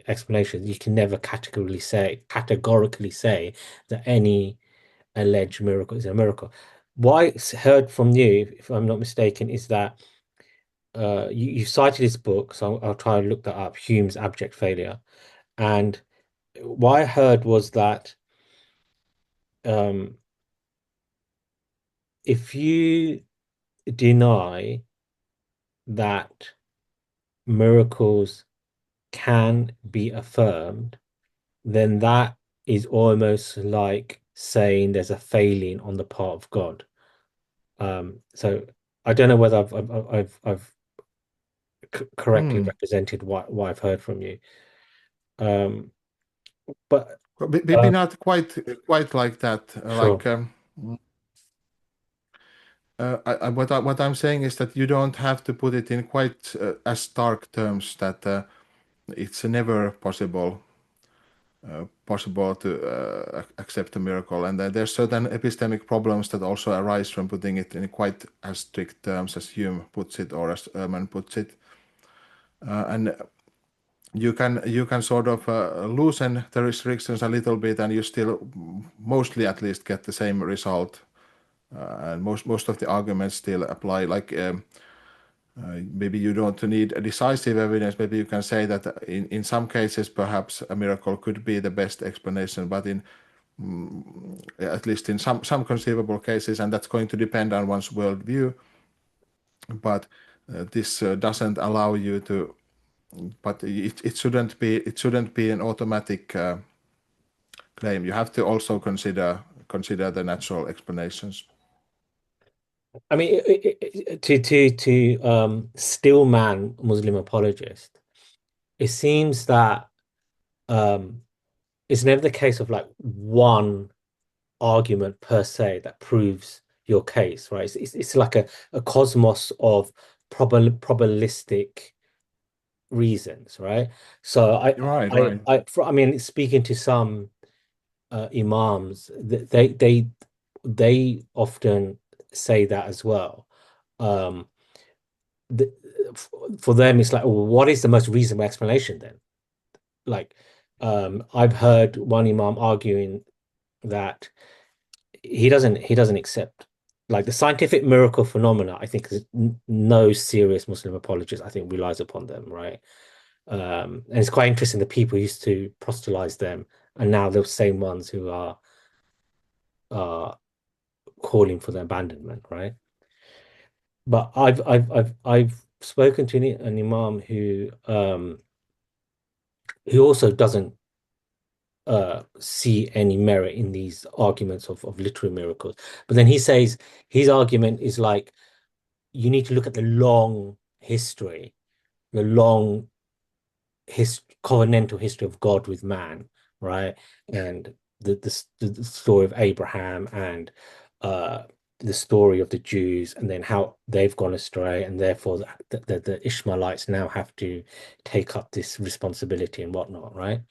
Speaker 1: explanations, you can never categorically say that any alleged miracle is a miracle. What I heard from you, if I'm not mistaken, is that you cited this book, so I'll try and look that up, Hume's Abject Failure. And what I heard was that if you deny that miracles can be affirmed, then that is almost like saying there's a failing on the part of God. So I don't know whether I've correctly represented what I've heard from you. But
Speaker 2: Maybe not quite like that.
Speaker 1: sure.
Speaker 2: What I'm saying is that you don't have to put it in quite as stark terms that it's never possible to accept a miracle, and there's certain epistemic problems that also arise from putting it in quite as strict terms as Hume puts it or as Ehrman puts it, and you can sort of loosen the restrictions a little bit, and you still mostly at least get the same result, and most of the arguments still apply. Like maybe you don't need a decisive evidence. Maybe you can say that in some cases perhaps a miracle could be the best explanation, but in at least in some conceivable cases, and that's going to depend on one's worldview. But this doesn't allow you to. But it shouldn't be an automatic claim. You have to also consider the natural explanations.
Speaker 1: I mean, to still man Muslim apologist, it seems that um, it's never the case of like one argument per se that proves your case, right? It's like a cosmos of probabilistic reasons, right? So
Speaker 2: Right, right.
Speaker 1: I mean, speaking to some imams, they often say that as well. Um, the, for them, it's like, well, what is the most reasonable explanation then? Like, I've heard one imam arguing that he doesn't accept like the scientific miracle phenomena. I think no serious Muslim apologist, I think, relies upon them, right? And it's quite interesting. The people who used to proselytize them are now the same ones who are calling for their abandonment, right? But I've spoken to an imam who also doesn't see any merit in these arguments of literary miracles. But then he says his argument is like you need to look at the long history, the long covenantal history of God with man, right? And the story of Abraham and uh, the story of the Jews, and then how they've gone astray, and therefore the Ishmaelites now have to take up this responsibility and whatnot, right?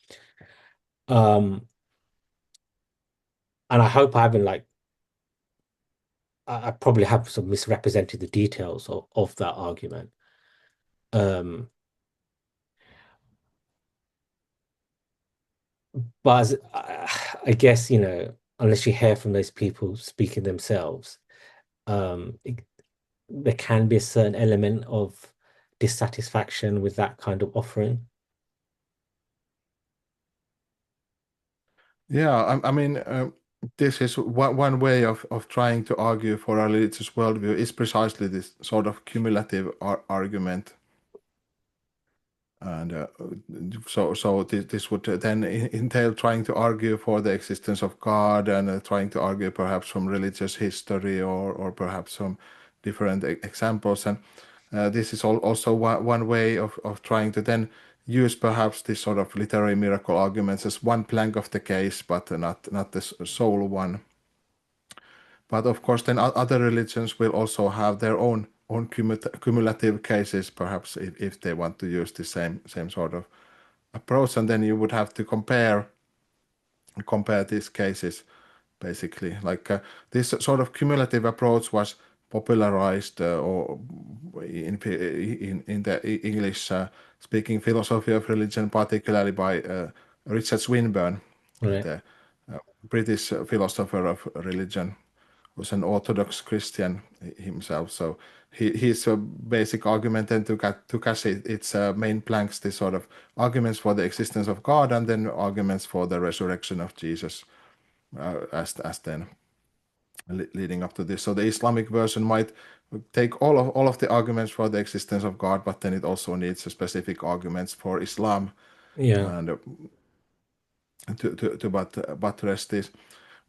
Speaker 1: Um, and I hope I haven't like I probably have sort of misrepresented the details of that argument. Um, but I guess, unless you hear from those people speaking themselves, there can be a certain element of dissatisfaction with that kind of offering.
Speaker 2: Yeah, I mean, this is one way of trying to argue for a religious worldview is precisely this sort of cumulative argument. And so this would then entail trying to argue for the existence of God and trying to argue perhaps from religious history or perhaps some different examples. And this is also one way of trying to then use perhaps this sort of literary miracle arguments as one plank of the case, but not the sole one. But of course, then other religions will also have their own cumulative cases, perhaps if they want to use the same sort of approach, and then you would have to compare these cases basically. Like this sort of cumulative approach was popularized or in the English speaking philosophy of religion, particularly by Richard Swinburne,
Speaker 1: Right.
Speaker 2: the British philosopher of religion, was an Orthodox Christian himself. So his basic argument then took as its main planks the sort of arguments for the existence of God and then arguments for the resurrection of Jesus as then leading up to this. So the Islamic version might take all of the arguments for the existence of God, but then it also needs specific arguments for Islam
Speaker 1: Yeah.
Speaker 2: and to buttress this.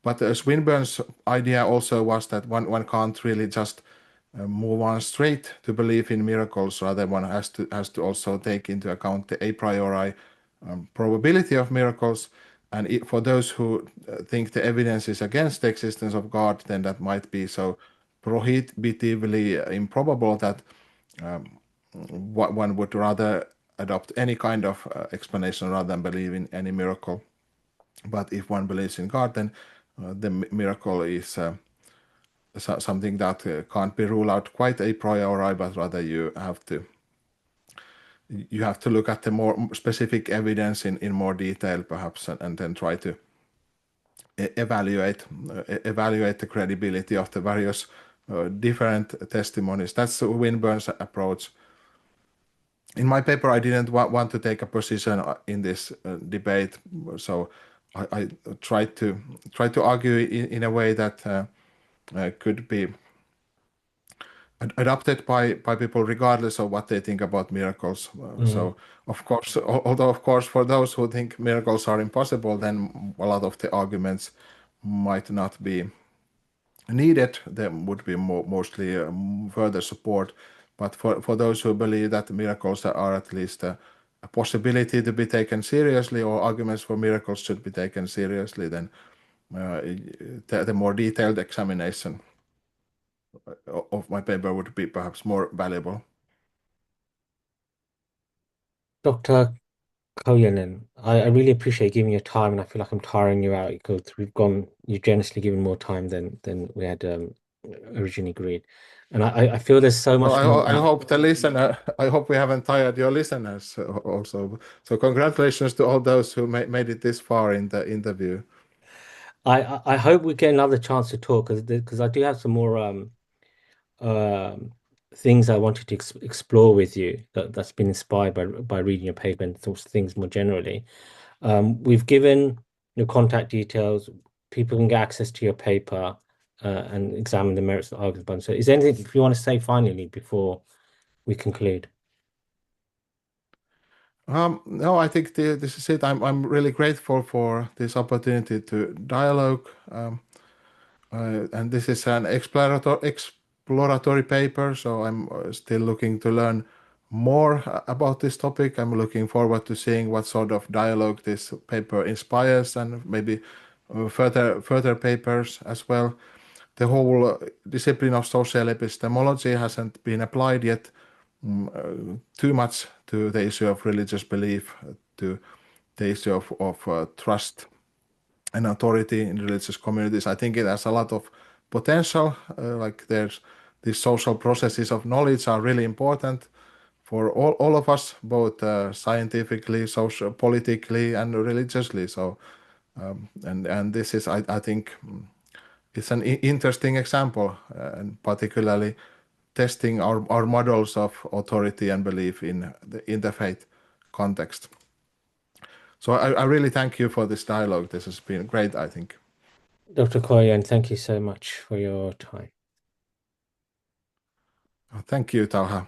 Speaker 2: But Swinburne's idea also was that one can't really just move on straight to believe in miracles. Rather, one has to also take into account the a priori probability of miracles. And for those who think the evidence is against the existence of God, then that might be so prohibitively improbable that one would rather adopt any kind of explanation rather than believe in any miracle. But if one believes in God, then the miracle is something that can't be ruled out quite a priori, but rather you have to look at the more specific evidence in more detail, perhaps, and then try to evaluate the credibility of the various different testimonies. That's Winburn's approach. In my paper, I didn't want to take a position in this debate, so I tried to argue in a way that could be adopted by people regardless of what they think about miracles.
Speaker 1: Mm.
Speaker 2: So, of course, although of course for those who think miracles are impossible, then a lot of the arguments might not be needed, there would be mostly further support. But for those who believe that miracles are at least a possibility to be taken seriously, or arguments for miracles should be taken seriously, then the more detailed examination of my paper would be perhaps more valuable.
Speaker 1: Dr. Kojonen, I really appreciate giving your time, and I feel like I'm tiring you out because you've generously given more time than we had originally agreed. And I feel there's so
Speaker 2: Well,
Speaker 1: much more
Speaker 2: I
Speaker 1: out.
Speaker 2: hope I hope we haven't tired your listeners also. So congratulations to all those who made it this far in the interview.
Speaker 1: I hope we get another chance to talk because I do have some more um, things I wanted to explore with you that's been inspired by reading your paper and those things more generally. We've given your contact details. People can get access to your paper and examine the merits of the argument. So, is there anything if you want to say finally before we conclude?
Speaker 2: No, I think this is it. I'm really grateful for this opportunity to dialogue. And this is an exploratory paper, so I'm still looking to learn more about this topic. I'm looking forward to seeing what sort of dialogue this paper inspires, and maybe further papers as well. The whole discipline of social epistemology hasn't been applied yet too much to the issue of religious belief, to the issue of trust and authority in religious communities. I think it has a lot of potential. Like there's these social processes of knowledge are really important for all of us, both scientifically, social, politically, and religiously. So, and this is, I think, it's an interesting example, and particularly testing our models of authority and belief in the faith context. So I really thank you for this dialogue. This has been great, I think.
Speaker 1: Dr. Koyan, thank you so much for your time.
Speaker 2: Thank you, Talha.